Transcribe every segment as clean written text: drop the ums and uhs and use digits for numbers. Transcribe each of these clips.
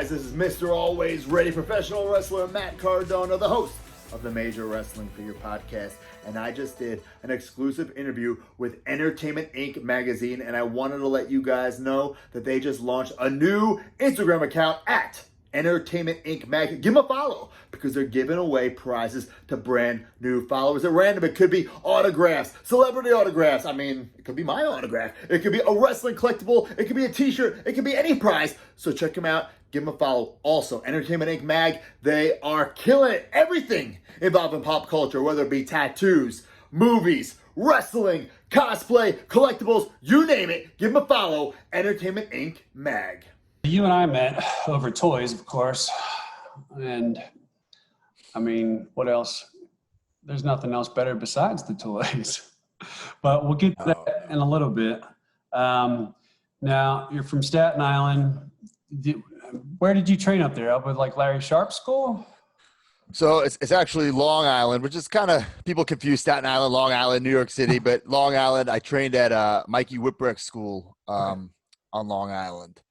guys, this is Mr. Always Ready professional wrestler Matt Cardona, the host of the Major Wrestling Figure Podcast, and I just did an exclusive interview with Entertainment Inc. magazine, and I wanted to let you guys know that they just launched a new Instagram account at Entertainment Inc. Mag. Give them a follow because they're giving away prizes to brand new followers at random. It could be autographs, celebrity autographs. I mean, it could be my autograph. It could be a wrestling collectible. It could be a t-shirt. It could be any prize. So check them out. Give them a follow. Also, Entertainment Inc. Mag, they are killing it. Everything involving pop culture, whether it be tattoos, movies, wrestling, cosplay, collectibles, you name it. Give them a follow. Entertainment Inc. Mag. You and I met over toys, of course, and I mean, what else? There's nothing else better besides the toys, but we'll get to that in a little bit. Now, you're from Staten Island. Where did you train up there? Up with like Larry Sharp's school? So it's actually Long Island, which is kind of, people confuse Staten Island, Long Island, New York City, but Long Island, I trained at Mikey Whipwreck's school on Long Island.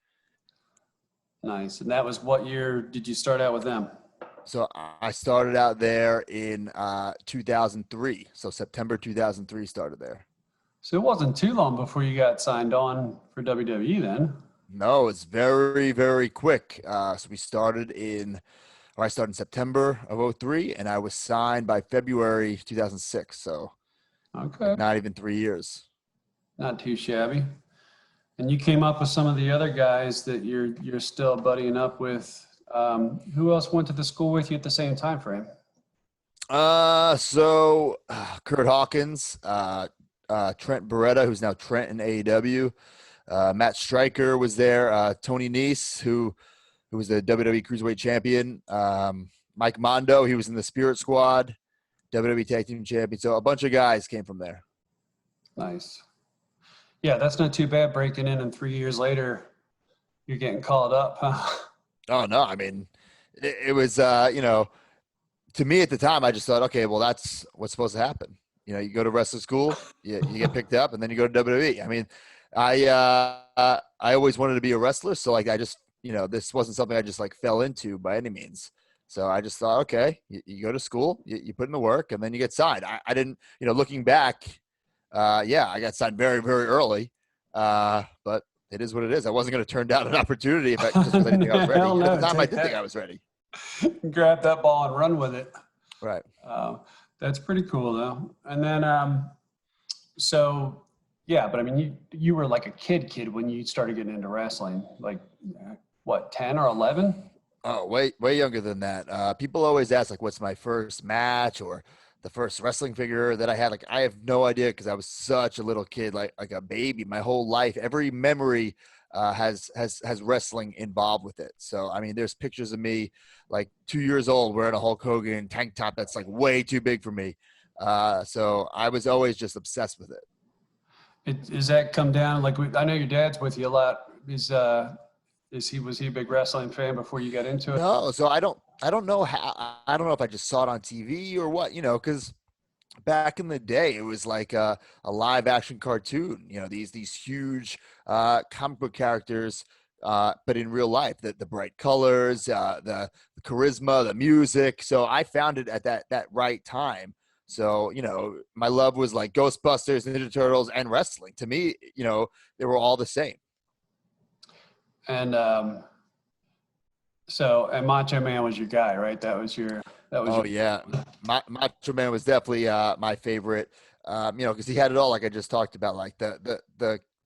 Nice. And that was what year did you start out with them? So I started out there in 2003. So September 2003 started there. So it wasn't too long before you got signed on for WWE then. No, it's very, very quick. So I started in September of 03 and I was signed by February 2006. So okay, not even 3 years. Not too shabby. And you came up with some of the other guys that you're still buddying up with. Who else went to the school with you at the same time frame? So Kurt Hawkins, Trent Beretta, who's now Trent in AEW. Matt Stryker was there. Tony Nese, who was the WWE Cruiserweight Champion. Mike Mondo, he was in the Spirit Squad, WWE Tag Team Champion. So a bunch of guys came from there. Nice. Yeah, that's not too bad breaking in, and 3 years later, you're getting called up, huh? Oh, no. I mean, it was, to me at the time, I just thought, okay, well, that's what's supposed to happen. You know, you go to wrestling school, you get picked up, and then you go to WWE. I mean, I always wanted to be a wrestler. So, like, I just, this wasn't something I just, like, fell into by any means. So I just thought, okay, you go to school, you put in the work, and then you get signed. I didn't, looking back, I got signed very, very early, but it is what it is. I wasn't going to turn down an opportunity just because I didn't think I was ready. No, at the time, I did think I was ready. Grab that ball and run with it. Right. That's pretty cool, though. And then, but I mean, you were like a kid when you started getting into wrestling, like what, 10 or 11? Oh, way younger than that. People always ask, like, what's my first match or the first wrestling figure that I had. Like, I have no idea because I was such a little kid, like a baby. My whole life, every memory has wrestling involved with it. So, I mean, there's pictures of me like 2 years old wearing a Hulk Hogan tank top that's like way too big for me. So I was always just obsessed with it. Does that come down, like, I know your dad's with you a lot. Was he a big wrestling fan before you got into it? No, so I don't know how. I don't know if I just saw it on TV or what, because back in the day it was like a live action cartoon. These huge comic book characters, but in real life, the bright colors, the charisma, the music. So I found it at that right time. So my love was like Ghostbusters, Ninja Turtles, and wrestling. To me, they were all the same. And and Macho Man was your guy, right? Yeah. Macho Man was definitely my favorite, because he had it all, like I just talked about, like the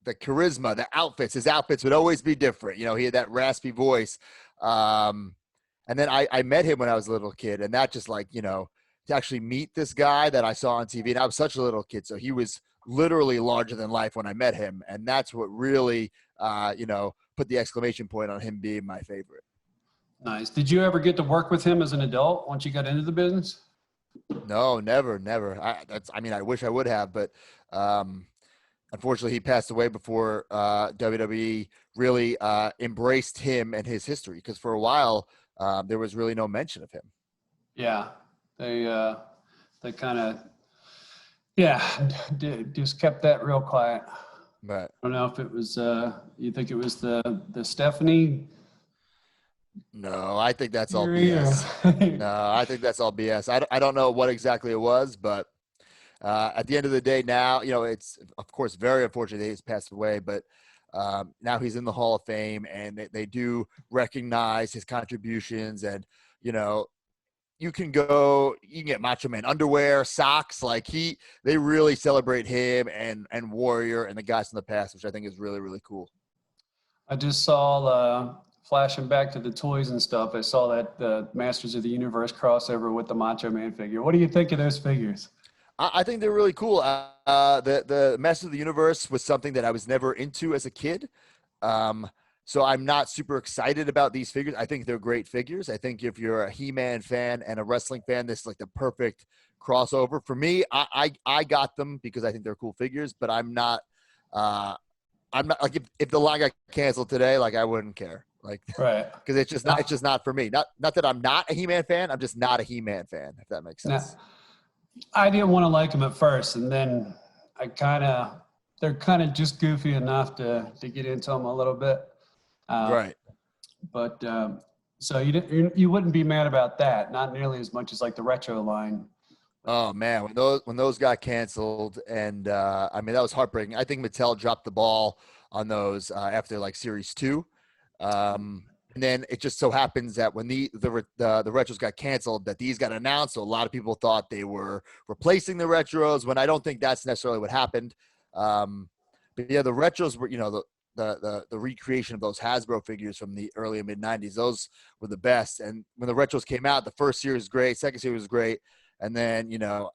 charisma, the outfits. His outfits would always be different. He had that raspy voice. And then I met him when I was a little kid, and that just like, to actually meet this guy that I saw on TV, and I was such a little kid. So he was literally larger than life when I met him. And that's what really, put the exclamation point on him being my favorite. Nice. Did you ever get to work with him as an adult once you got into the business? No, never. I wish I would have, but unfortunately he passed away before WWE really embraced him and his history. Because for a while there was really no mention of him. Yeah, they kind of just kept that real quiet. Right. I don't know if it was you think it was the Stephanie No, I think that's all Your BS. ear. No, I think that's all BS. I don't know what exactly it was, but at the end of the day, now, it's of course very unfortunate that he's passed away, but now he's in the Hall of Fame, and they do recognize his contributions. And you know, you can get Macho Man underwear, socks. Like they really celebrate him and Warrior and the guys in the past, which I think is really, really cool. I just saw, flashing back to the toys and stuff, I saw that the Masters of the Universe crossover with the Macho Man figure. What do you think of those figures? I think they're really cool. The Masters of the Universe was something that I was never into as a kid. So I'm not super excited about these figures. I think they're great figures. I think if you're a He-Man fan and a wrestling fan, this is like the perfect crossover. For me, I got them because I think they're cool figures, but I'm not like if the line got canceled today, like I wouldn't care. Like, Right. because it's just not for me. Not that I'm not a He-Man fan. I'm just not a He-Man fan, if that makes Now, sense. I didn't want to like them at first, and then they're kind of just goofy enough to get into them a little bit. Right. But so you wouldn't be mad about that, not nearly as much as like the retro line. Oh man, when those got canceled, and I mean that was heartbreaking. I think Mattel dropped the ball on those after like Series 2. And then it just so happens that when the retros got canceled, that these got announced. So a lot of people thought they were replacing the retros, when I don't think that's necessarily what happened. But yeah, the retros were, the recreation of those Hasbro figures from the early and mid 90s. Those were the best. And when the retros came out, the first series was great, second series was great. And then,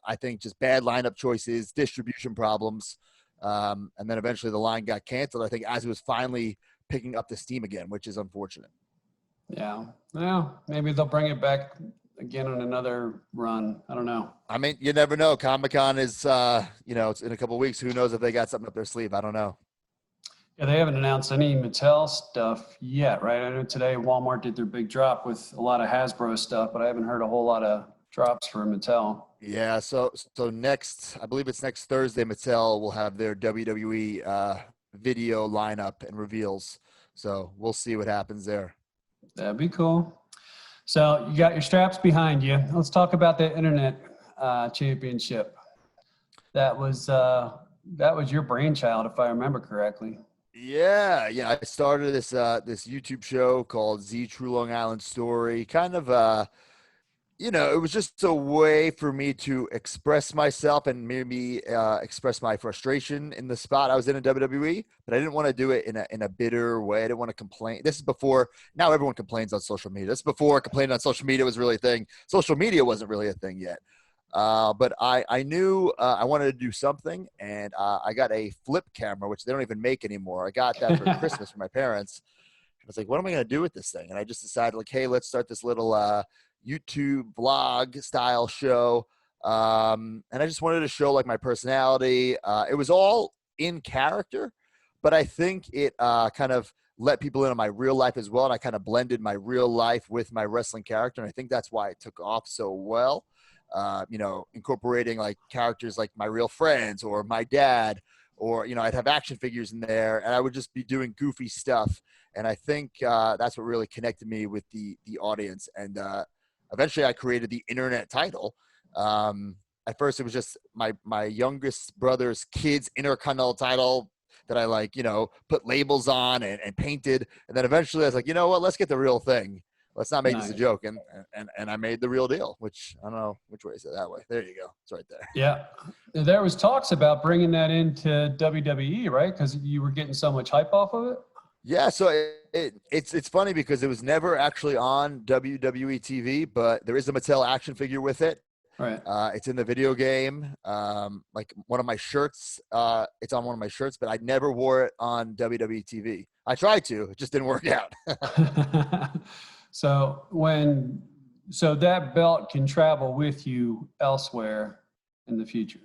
I think just bad lineup choices, distribution problems. And then eventually the line got canceled, I think, as it was finally picking up the steam again, which is unfortunate. Yeah. Well, maybe they'll bring it back again on another run. I don't know. I mean, you never know. Comic-Con is, it's in a couple of weeks. Who knows if they got something up their sleeve? I don't know. Yeah, they haven't announced any Mattel stuff yet, right? I know today Walmart did their big drop with a lot of Hasbro stuff, but I haven't heard a whole lot of drops for Mattel. Yeah, so next, I believe it's next Thursday, Mattel will have their WWE video lineup and reveals. So we'll see what happens there. That'd be cool. So you got your straps behind you. Let's talk about the internet championship. That was your brainchild, if I remember correctly. Yeah. I started this YouTube show called Z True Long Island Story. Kind of it was just a way for me to express myself and maybe express my frustration in the spot I was in WWE, but I didn't want to do it in a bitter way. I didn't want to complain. This is before, now everyone complains on social media. This is before complaining on social media was really a thing. Social media wasn't really a thing yet. But I knew I wanted to do something, and I got a flip camera, which they don't even make anymore. I got that for Christmas from my parents. I was like, what am I going to do with this thing? And I just decided, like, hey, let's start this little YouTube vlog style show. And I just wanted to show like my personality. It was all in character, but I think it kind of let people into my real life as well. And I kind of blended my real life with my wrestling character. And I think that's why it took off so well. Incorporating like characters like my real friends or my dad, or, I'd have action figures in there, and I would just be doing goofy stuff. And I think that's what really connected me with the audience. And eventually I created the internet title. At first it was just my youngest brother's kid's intercontinental title that I put labels on and painted. And then eventually I was like, you know what, let's get the real thing. Let's not make this a joke. And I made the real deal, which I don't know which way is it that way. There you go. It's right there. Yeah. There was talks about bringing that into WWE, right? Because you were getting so much hype off of it. Yeah, so it's funny because it was never actually on WWE TV, but there is a Mattel action figure with it. Right. It's in the video game. Like one of my shirts, it's on one of my shirts, but I never wore it on WWE TV. I tried to, it just didn't work out. So that belt can travel with you elsewhere in the future.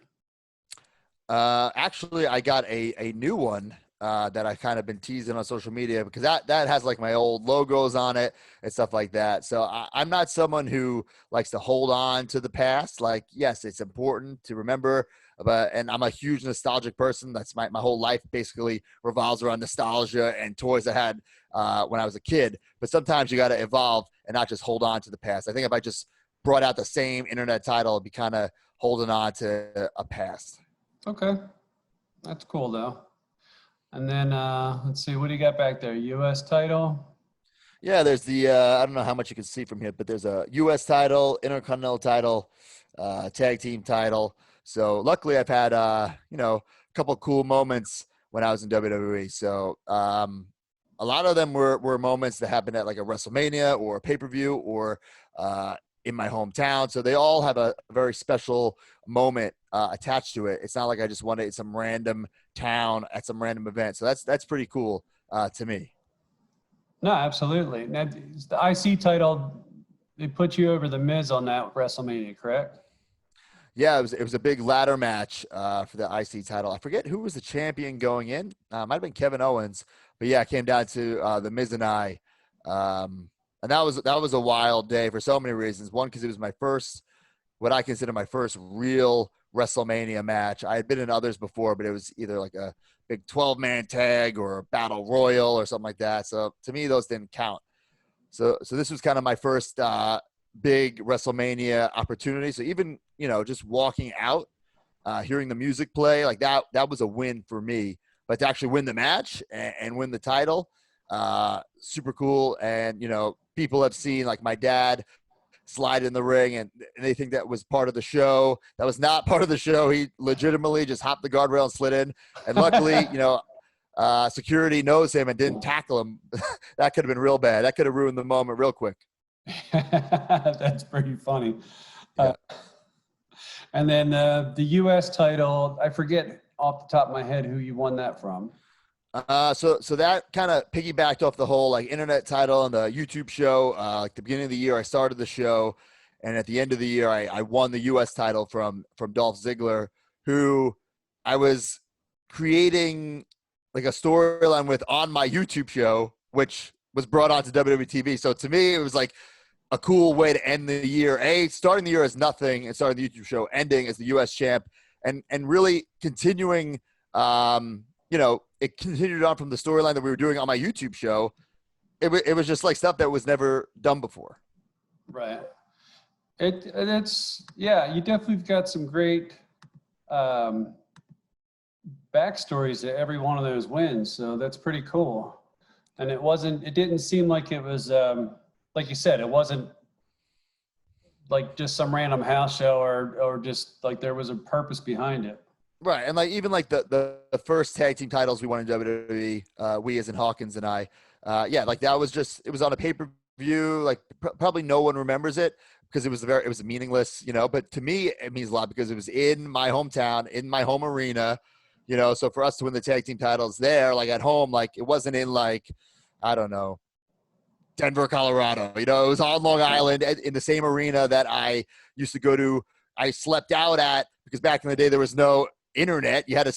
Actually, I got a new one that I've kind of been teasing on social media, because that has like my old logos on it and stuff like that. So I'm not someone who likes to hold on to the past. Like, yes, it's important to remember and I'm a huge nostalgic person. That's my whole life basically revolves around nostalgia and toys I had when I was a kid. But sometimes you got to evolve and not just hold on to the past. I think if I just brought out the same internet title, it'd be kind of holding on to a past. Okay. That's cool though. And then let's see, what do you got back there? US title? Yeah, there's the I don't know how much you can see from here, but there's a U.S. title, Intercontinental title, tag team title. So luckily, I've had a couple of cool moments when I was in WWE. So a lot of them were moments that happened at like a WrestleMania or a pay-per-view or in my hometown. So they all have a very special moment attached to it. It's not like I just won it in some random town at some random event. So that's pretty cool to me. No, absolutely. Now, the IC title, they put you over the Miz on that WrestleMania, correct? Yeah, it was a big ladder match for the IC title. I forget who was the champion going in. Might have been Kevin Owens, but yeah, it came down to the Miz and I, and that was a wild day for so many reasons. One, because it was what I consider my first real WrestleMania match. I had been in others before, but it was either like a big 12-man tag or a battle royal or something like that. So to me, those didn't count. So this was kind of my first big WrestleMania opportunity. So even, just walking out, hearing the music play, like that was a win for me. But to actually win the match and win the title, super cool. And, people have seen like my dad slide in the ring and they think that was part of the show. That was not part of the show. He legitimately just hopped the guardrail and slid in. And luckily, security knows him and didn't tackle him. That could have been real bad. That could have ruined the moment real quick. That's pretty funny. Yeah. And then the U.S. title, I forget off the top of my head who you won that from. So that kind of piggybacked off the whole like internet title and the YouTube show. Like the beginning of the year, I started the show, and at the end of the year, I won the U.S. title from Dolph Ziggler, who I was creating like a storyline with on my YouTube show, which was brought on to WWE TV. So to me, it was like a cool way to end the year. Starting the year as nothing and starting the YouTube show, ending as the U.S. champ, and really continuing. It continued on from the storyline that we were doing on my YouTube show. It was just like stuff that was never done before. Right. It's you definitely got some great backstories to every one of those wins. So that's pretty cool. And it didn't seem like it was, like you said, it wasn't like just some random house show or just like there was a purpose behind it. Right. And like, even like the first tag team titles we won in WWE, we as in Hawkins and I, like that was it was on a pay-per-view, like probably no one remembers it because it was meaningless, but to me, it means a lot because it was in my hometown, in my home arena, so for us to win the tag team titles there, like at home, like it wasn't in like, I don't know, Denver, Colorado, it was on Long Island in the same arena that I used to go to. I slept out at, because back in the day, there was no internet. You had to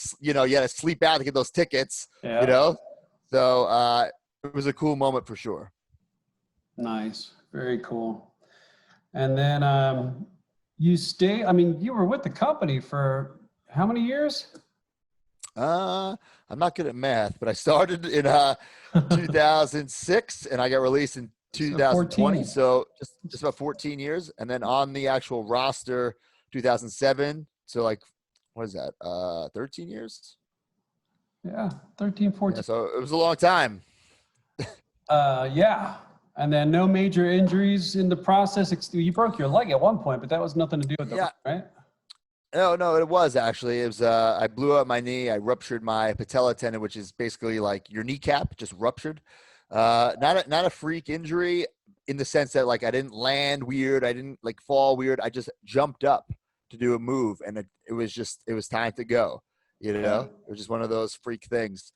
sleep out to get those tickets, so it was a cool moment for sure. Nice. Very cool. And then you were with the company for how many years? I'm not good at math, but I started in 2006 and I got released in 2020. So just about 14 years. And then on the actual roster, 2007. So like, what is that? 13 years? Yeah, 13, 14. Yeah, so it was a long time. Yeah. And then no major injuries in the process. You broke your leg at one point, but that was nothing to do with it, right? No, it was actually. It was I blew out my knee. I ruptured my patella tendon, which is basically like your kneecap, just ruptured. Not a freak injury in the sense that like I didn't land weird, I didn't like fall weird. I just jumped up to do a move, and it was time to go. It was just one of those freak things.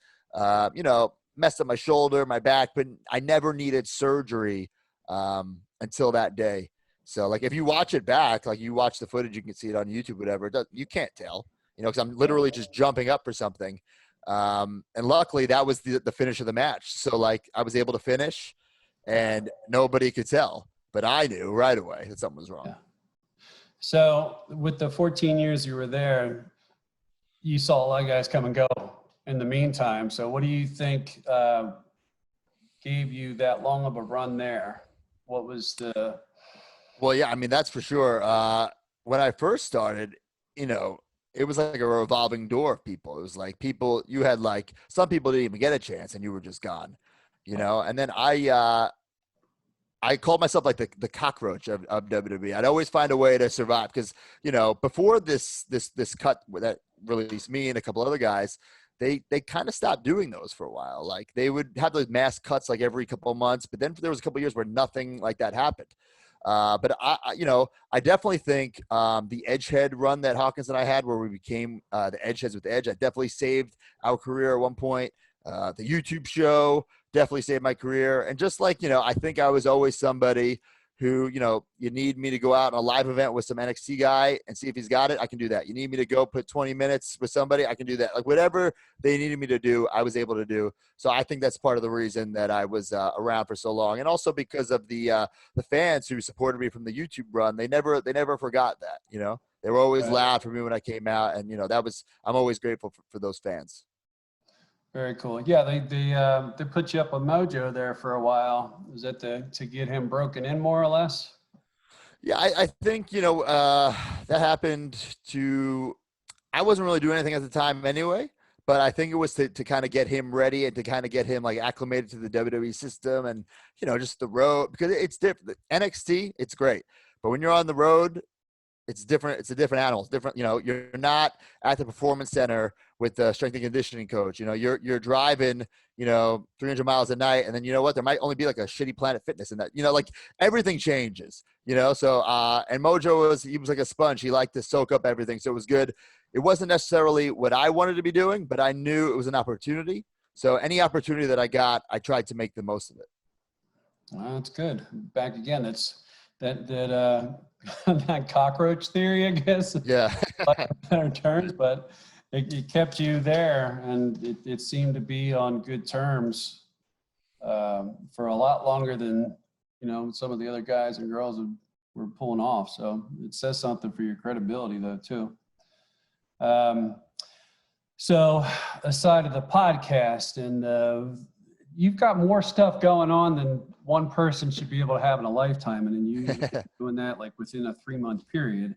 Messed up my shoulder, my back, but I never needed surgery until that day. So, like, if you watch it back, like you watch the footage, you can see it on YouTube, whatever. You can't tell, because I'm literally just jumping up for something. And luckily, that was the finish of the match. So, like, I was able to finish, and nobody could tell. But I knew right away that something was wrong. Yeah. So, with the 14 years you were there, you saw a lot of guys come and go in the meantime. So what do you think gave you that long of a run there? What was the... Well, yeah, I mean, that's for sure. When I first started, it was like a revolving door of people. It was like people, you had like, some people didn't even get a chance and you were just gone, and then I called myself like the cockroach of WWE. I'd always find a way to survive because, before this cut that released me and a couple other guys, they kind of stopped doing those for a while. Like they would have those mass cuts like every couple of months, but then there was a couple of years where nothing like that happened. But I definitely think the Edgehead run that Hawkins and I had, where we became the Edgeheads with Edge, I definitely saved our career at one point. The YouTube show definitely saved my career. And just like, I think I was always somebody who, you need me to go out on a live event with some NXT guy and see if he's got it, I can do that. You need me to go put 20 minutes with somebody, I can do that. Like whatever they needed me to do, I was able to do. So I think that's part of the reason that I was around for so long. And also because of the fans who supported me from the YouTube run, they never forgot that, they were always loud for me when I came out. And, I'm always grateful for those fans. Very cool. Yeah, they put you up with Mojo there for a while. Was that to get him broken in more or less? Yeah, I think, that happened I wasn't really doing anything at the time anyway, but I think it was to kind of get him ready and to kind of get him like acclimated to the WWE system and, just the road, because it's different. NXT, it's great. But when you're on the road, it's different. It's a different animal. It's different. You're not at the performance center with the strength and conditioning coach. You're driving, 300 miles a night. And then, there might only be like a shitty Planet Fitness in that, like everything changes, so, and Mojo he was like a sponge. He liked to soak up everything. So it was good. It wasn't necessarily what I wanted to be doing, but I knew it was an opportunity. So any opportunity that I got, I tried to make the most of it. Well, that's good. Back again. That's that cockroach theory, I guess. Yeah. Better terms, but it kept you there, and it seemed to be on good terms for a lot longer than some of the other guys and girls were pulling off. So it says something for your credibility, though, too. So aside of the podcast, and you've got more stuff going on than one person should be able to have in a lifetime, and then you doing that like within a 3-month period.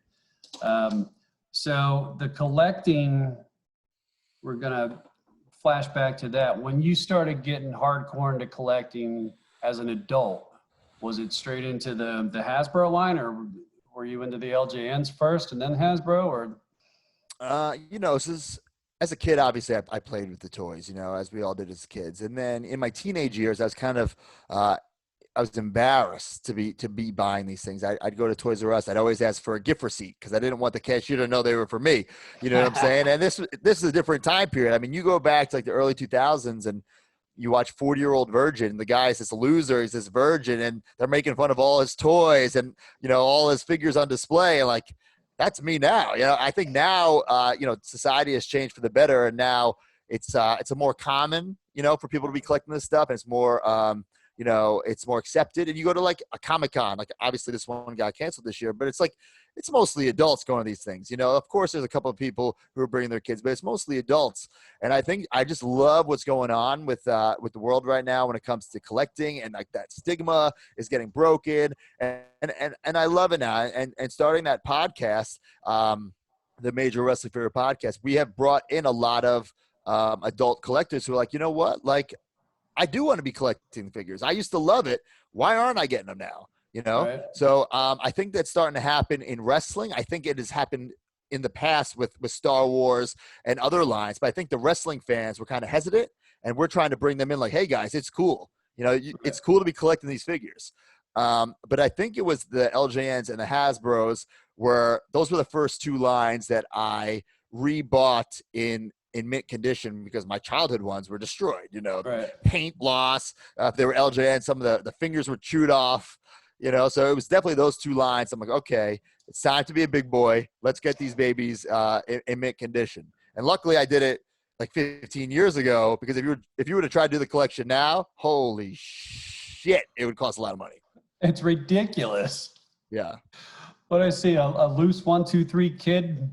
So the collecting, we're gonna flash back to that. When you started getting hardcore into collecting as an adult, was it straight into the Hasbro line, or were you into the LJNs first and then Hasbro, or? As a kid, obviously I played with the toys, as we all did as kids. And then in my teenage years, I was kind of, I was embarrassed to be buying these things. I'd go to Toys R Us. I'd always ask for a gift receipt because I didn't want the cashier to know they were for me. You know what I'm saying? And this is a different time period. I mean, you go back to like the early 2000s and you watch 40-Year-Old Virgin. The guy's this loser. He's this virgin, and they're making fun of all his toys and all his figures on display. And like, that's me now. I think now, society has changed for the better, and now it's a more common, for people to be collecting this stuff, and it's more, it's more accepted. And you go to like a Comic-Con, like obviously this one got canceled this year, but it's like, it's mostly adults going to these things. Of course there's a couple of people who are bringing their kids, but it's mostly adults. And I think I just love what's going on with the world right now when it comes to collecting, and like that stigma is getting broken, and I love it now. And starting that podcast, the Major Wrestling Figure Podcast, we have brought in a lot of adult collectors who are like, you know what, like I do want to be collecting figures. I used to love it. Why aren't I getting them now? Right. So I think that's starting to happen in wrestling. I think it has happened in the past with Star Wars and other lines, but I think the wrestling fans were kind of hesitant, and we're trying to bring them in like, hey guys, it's cool. It's cool to be collecting these figures. But I think it was the LJNs and the Hasbros those were the first two lines that I rebought in mint condition because my childhood ones were destroyed, Right. Paint loss. If they were LJN, some of the fingers were chewed off. So it was definitely those two lines. I'm like, okay, it's time to be a big boy. Let's get these babies in mint condition. And luckily I did it like 15 years ago, because if you were to try to do the collection now, holy shit, it would cost a lot of money. It's ridiculous. Yeah. What I see, a loose 1, 2, 3 kid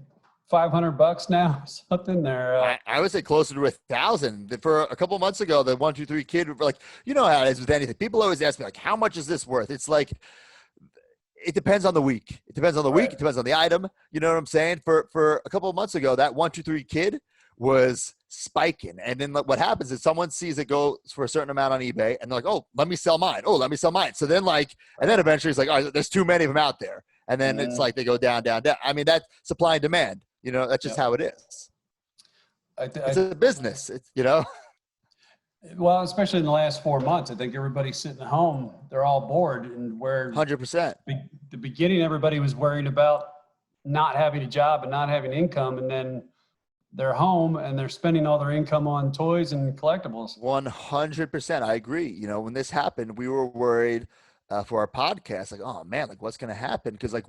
$500 now, something there. I would say closer to 1,000. For a couple of months ago, the 1, 2, 3 kid, like, you know how it is with anything. People always ask me, like, how much is this worth? It's like, it depends on the week. It depends on the week. It depends on the item. You know what I'm saying? For a couple of months ago, that 1, 2, 3 kid was spiking. And then what happens is someone sees it go for a certain amount on eBay and they're like, oh, let me sell mine. Oh, let me sell mine. So then and then eventually it's like, oh, there's too many of them out there. And then it's like they go down, down, down. I mean, that's supply and demand. You know, that's just how it is. It's a business. It's, you know. Well, especially in the last 4 months, I think everybody's sitting at home. They're all bored, and where 100%. The beginning, everybody was worried about not having a job and not having income, and then they're home and they're spending all their income on toys and collectibles. 100%. I agree. You know, when this happened, we were worried for our podcast, like, oh man, like what's going to happen? Because like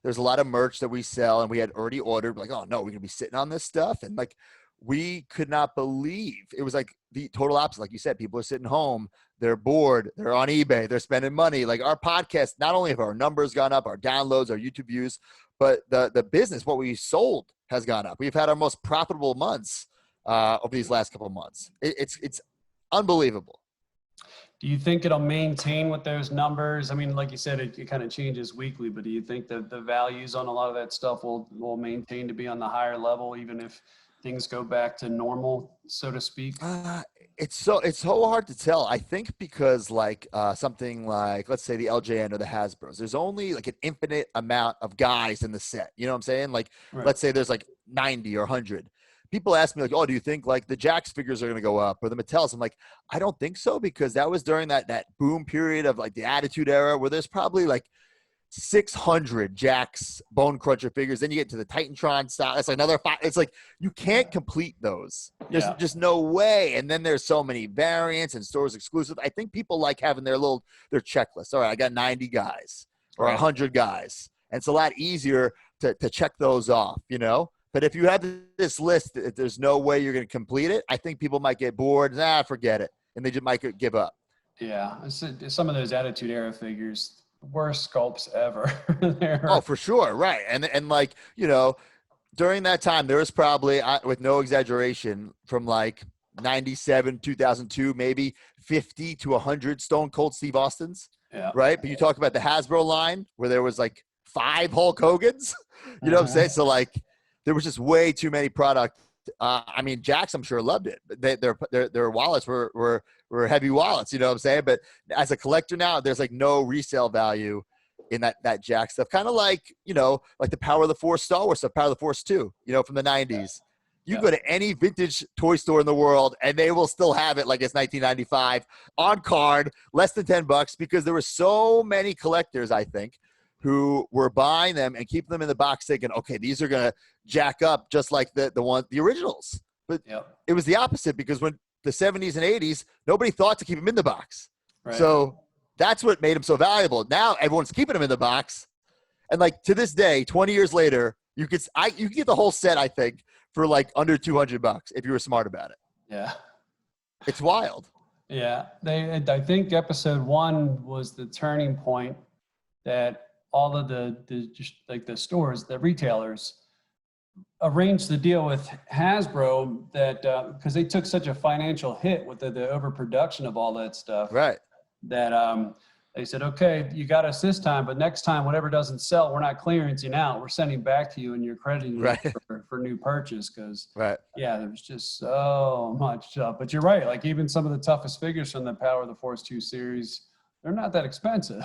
there's a lot of merch that we sell and we had already ordered, like, oh no, we're going to be sitting on this stuff. And like, we could not believe it was like the total opposite. Like you said, people are sitting home, they're bored, they're on eBay, they're spending money. Like our podcast, not only have our numbers gone up, our downloads, our YouTube views, but the business, what we sold has gone up. We've had our most profitable months over these last couple of months. It's unbelievable. Do you think it'll maintain with those numbers? I mean, like you said, it kind of changes weekly, but do you think that the values on a lot of that stuff will maintain to be on the higher level, even if things go back to normal, so to speak? It's so hard to tell. I think because like something like, let's say the LJN or the Hasbros, there's only like an infinite amount of guys in the set. You know what I'm saying? Like, let's say there's like 90 or 100. People ask me like, oh, do you think like the Jax figures are going to go up or the Mattels? I'm like, I don't think so, because that was during that boom period of like the Attitude Era where there's probably like 600 Jax Bone Cruncher figures. Then you get to the Titantron style. It's like another 5. It's like you can't complete those. There's just no way. And then there's so many variants and stores exclusive. I think people like having their checklist. All right, I got 90 guys or 100 guys. And it's a lot easier to check those off, you know? But if you have this list, if there's no way you're going to complete it, I think people might get bored. Forget it. And they just might give up. Yeah. Some of those Attitude Era figures, worst sculpts ever. Oh, for sure. Right. And like, you know, during that time, there was probably, with no exaggeration, from like 97, 2002, maybe 50 to 100 Stone Cold Steve Austins. Yeah. Right. But you talk about the Hasbro line where there was like 5 Hulk Hogans. You know what I'm saying? So like, there was just way too many product. I mean, Jax, I'm sure loved it. Their wallets were heavy wallets. You know what I'm saying? But as a collector now, there's like no resale value in that Jax stuff. Kind of like, you know, like the Power of the Force Star Wars stuff, Power of the Force 2, you know, from the 90s. You go to any vintage toy store in the world and they will still have it like it's 1995 on card, less than $10, because there were so many collectors, I think, who were buying them and keeping them in the box thinking, okay, these are going to jack up just like the originals. But it was the opposite, because when the 70s and 80s, nobody thought to keep them in the box. Right. So that's what made them so valuable. Now everyone's keeping them in the box. And like to this day, 20 years later, you can get the whole set, I think, for like under $200 if you were smart about it. Yeah. It's wild. Yeah. I think episode 1 was the turning point that all of the just like the stores, the retailers arranged the deal with Hasbro that because they took such a financial hit with the overproduction of all that stuff. Right. That they said, okay, you got us this time, but next time, whatever doesn't sell, we're not clearancing out. We're sending back to you and you're crediting you for new purchase. Because there was just so much stuff. But you're right. Like even some of the toughest figures from the Power of the Force 2 series, they're not that expensive.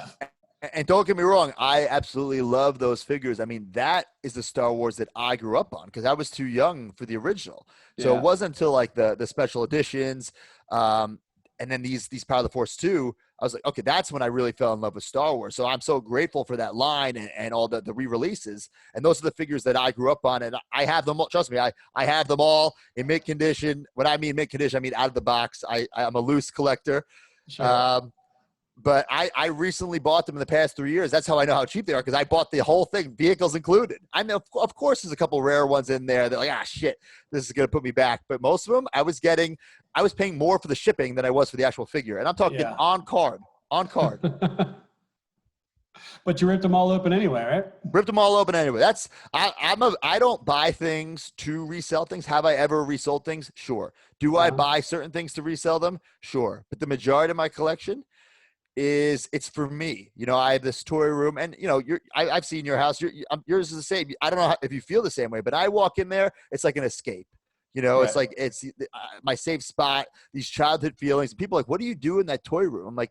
And don't get me wrong, I absolutely love those figures. I mean, that is the Star Wars that I grew up on, because I was too young for the original. So it wasn't until like the special editions and then these Power of the Force 2, I was like, okay, that's when I really fell in love with Star Wars. So I'm so grateful for that line and all the re-releases. And those are the figures that I grew up on. And I have them all. Trust me, I have them all in mint condition. When I mean mint condition, I mean out of the box. I'm a loose collector. Sure. But I recently bought them in the past 3 years. That's how I know how cheap they are, because I bought the whole thing, vehicles included. I mean, of course, there's a couple rare ones in there that like, shit, this is going to put me back. But most of them, I was paying more for the shipping than I was for the actual figure. And I'm talking on card. But you ripped them all open anyway, right? Ripped them all open anyway. I don't buy things to resell things. Have I ever resold things? Sure. Do I buy certain things to resell them? Sure. But the majority of my collection it's for me. You know, I have this toy room, and you know, I've seen your house. Yours is the same. I don't know if you feel the same way, but I walk in there, it's like an escape. You know, it's like it's my safe spot. These childhood feelings. People are like, what do you do in that toy room? I'm like,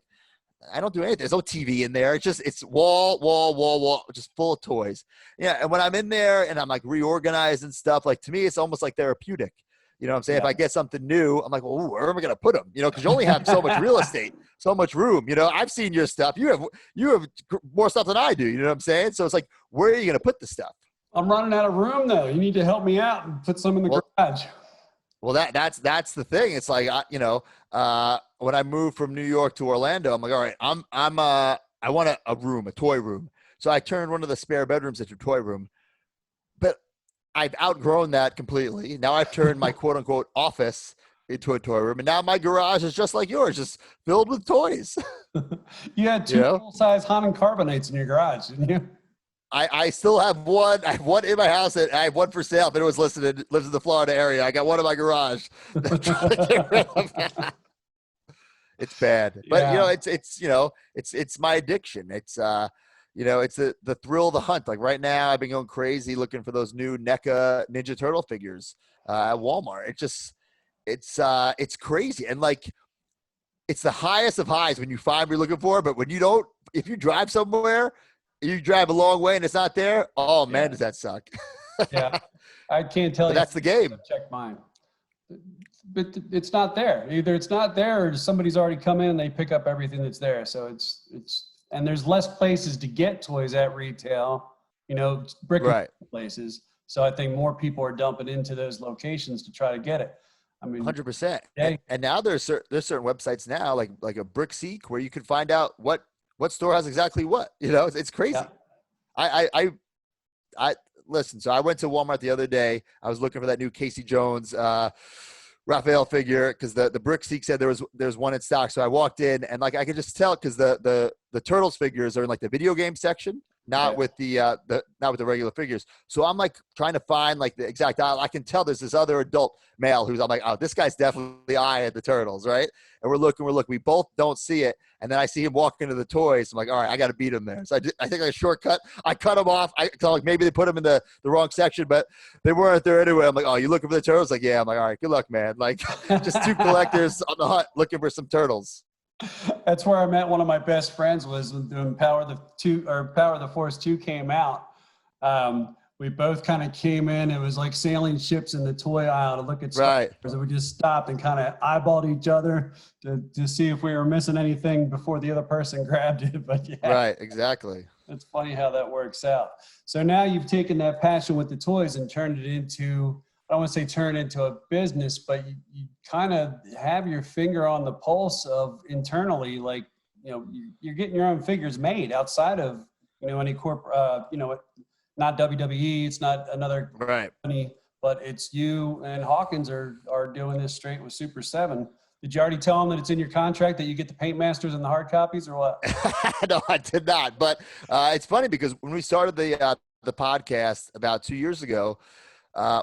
I don't do anything. There's no TV in there. It's wall, just full of toys. Yeah, and when I'm in there and I'm like reorganized and stuff, like to me, it's almost like therapeutic. You know what I'm saying? Yeah. If I get something new, I'm like, well, where am I going to put them? You know, because you only have so much real estate, so much room. You know, I've seen your stuff. You have more stuff than I do. You know what I'm saying? So it's like, where are you going to put the stuff? I'm running out of room though. You need to help me out and put some in the garage. Well, that's the thing. It's like, you know, when I moved from New York to Orlando, I'm like, all right, I want a room, a toy room. So I turned one of the spare bedrooms into a toy room. But I've outgrown that completely. Now I've turned my quote unquote office into a toy room. And now my garage is just like yours, just filled with toys. You had two full-size Hanan carbonates in your garage, didn't you? I still have one. I have one in my house. And I have one for sale. If anyone's listening, lives in the Florida area, I got one in my garage. It's bad, but you know, it's my addiction. It's you know, it's the thrill of the hunt. Like right now, I've been going crazy looking for those new NECA Ninja Turtle figures at Walmart. It's crazy, and like it's the highest of highs when you find what you're looking for. But when you don't, if you drive somewhere, you drive a long way and it's not there. Oh man, does that suck? Yeah, I can't tell you. That's the game. Check mine. But it's not there. Either it's not there or somebody's already come in and they pick up everything that's there. So and there's less places to get toys at retail, you know, brick and mortar places. So I think more people are dumping into those locations to try to get it. I mean, 100%. And now there's certain websites now, like a Brick Seek, where you can find out what store has exactly what. You know, it's crazy. Yeah. I listen. So I went to Walmart the other day. I was looking for that new Casey Jones Raphael figure because the Brick Seek said there's one in stock. So I walked in and like I could just tell because the Turtles figures are in like the video game section, not with the regular figures. So I'm like trying to find like the exact aisle. I can tell there's this other adult male who's I'm like, oh, this guy's definitely eyeing the Turtles, right? And we're looking. We both don't see it. And then I see him walk into the toys. I'm like, all right, I got to beat him there. So I think like a shortcut. I cut him off. I thought like maybe they put him in the wrong section, but they weren't there anyway. I'm like, oh, you looking for the Turtles? Like, yeah. I'm like, all right, good luck, man. Like just two collectors on the hunt looking for some Turtles. That's where I met one of my best friends was when Power of the Force 2 came out. We both kind of came in. It was like sailing ships in the toy aisle to look at stuff. So we just stopped and kind of eyeballed each other to see if we were missing anything before the other person grabbed it. But yeah. Right, exactly. It's funny how that works out. So now you've taken that passion with the toys and turned it into, I don't want to say turn it into a business, but you kind of have your finger on the pulse of internally, like, you know, you're getting your own figures made outside of, you know, any not WWE, it's not another company, but it's you and Hawkins are doing this straight with Super 7. Did you already tell them that it's in your contract that you get the paint masters and the hard copies or what? No, I did not. But it's funny because when we started the podcast about 2 years ago,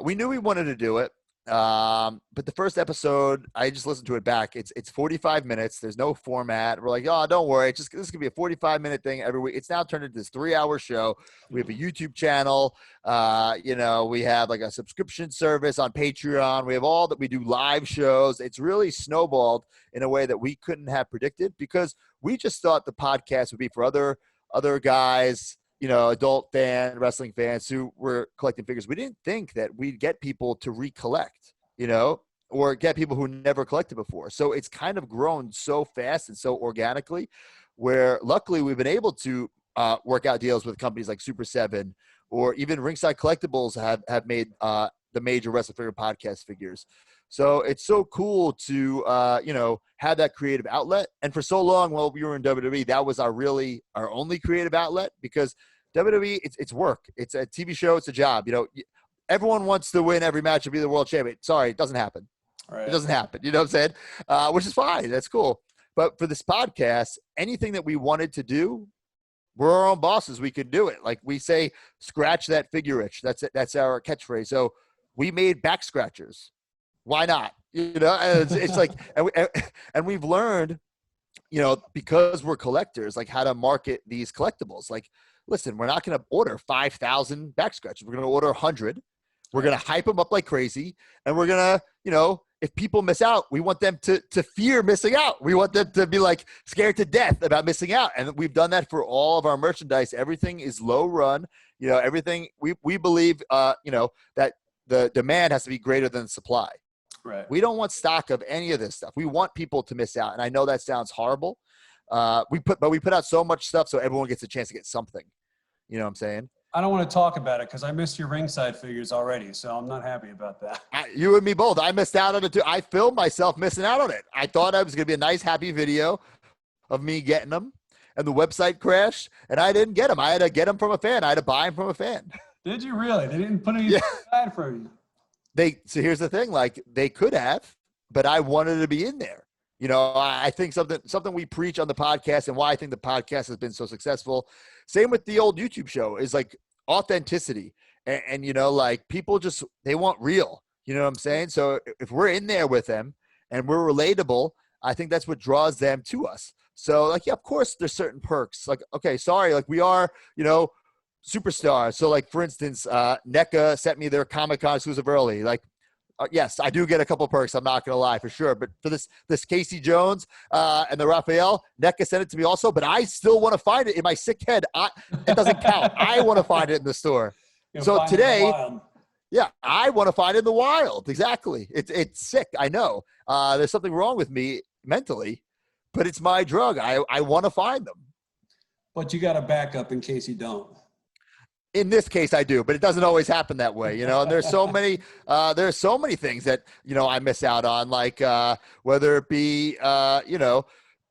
we knew we wanted to do it. But the first episode, I just listened to it back. It's 45 minutes. There's no format. We're like, oh, don't worry. This is gonna be a 45-minute thing every week. It's now turned into this 3-hour show. We have a YouTube channel. You know, we have like a subscription service on Patreon. We have all that. We do live shows. It's really snowballed in a way that we couldn't have predicted because we just thought the podcast would be for other guys, you know, adult wrestling fans who were collecting figures. We didn't think that we'd get people to recollect, you know, or get people who never collected before. So it's kind of grown so fast and so organically where luckily we've been able to work out deals with companies like Super 7 or even Ringside Collectibles have made the major Wrestling Figure podcast figures. So it's so cool to, you know, have that creative outlet. And for so long, while we were in WWE, that was our only creative outlet because WWE, it's work. It's a TV show. It's a job. You know, everyone wants to win every match and be the world champion. Sorry, it doesn't happen. Right. It doesn't happen. You know what I'm saying? Which is fine. That's cool. But for this podcast, anything that we wanted to do, we're our own bosses. We could do it. Like we say, scratch that figure itch. That's our catchphrase. So we made back scratchers. Why not? You know, and it's like, and we've learned, you know, because we're collectors, like how to market these collectibles. Like, listen, we're not going to order 5,000 back scratchers. We're going to order 100. We're going to hype them up like crazy. And we're going to, you know, if people miss out, we want them to fear missing out. We want them to be like scared to death about missing out. And we've done that for all of our merchandise. Everything is low run. You know, everything we believe, you know, that the demand has to be greater than the supply. Right. We don't want stock of any of this stuff. We want people to miss out. And I know that sounds horrible. We put out so much stuff so everyone gets a chance to get something. You know what I'm saying? I don't want to talk about it because I missed your ringside figures already, so I'm not happy about that. You and me both. I missed out on it too. I filmed myself missing out on it. I thought I was going to be a nice, happy video of me getting them, and the website crashed, and I didn't get them. I had to get them from a fan. I had to buy them from a fan. Did you really? They didn't put anything aside for you. So here's the thing, like they could have, but I wanted to be in there. You know, I think something we preach on the podcast and why I think the podcast has been so successful. Same with the old YouTube show is like authenticity. And you know, like people they want real, you know what I'm saying? So if we're in there with them and we're relatable, I think that's what draws them to us. So like, yeah, of course there's certain perks. Like, okay, sorry, like we are, you know, superstars. So like, for instance, NECA sent me their Comic-Con exclusive early. Like, yes, I do get a couple perks. I'm not going to lie for sure. But for this Casey Jones and the Raphael, NECA sent it to me also. But I still want to find it in my sick head. It doesn't count. I want to find it in the store. So today, yeah, I want to find it in the wild. Exactly. It's sick. I know. There's something wrong with me mentally, but it's my drug. I want to find them. But you got a backup in case you don't. In this case, I do, but it doesn't always happen that way, you know. And there's so many things that, you know, I miss out on, like whether it be you know,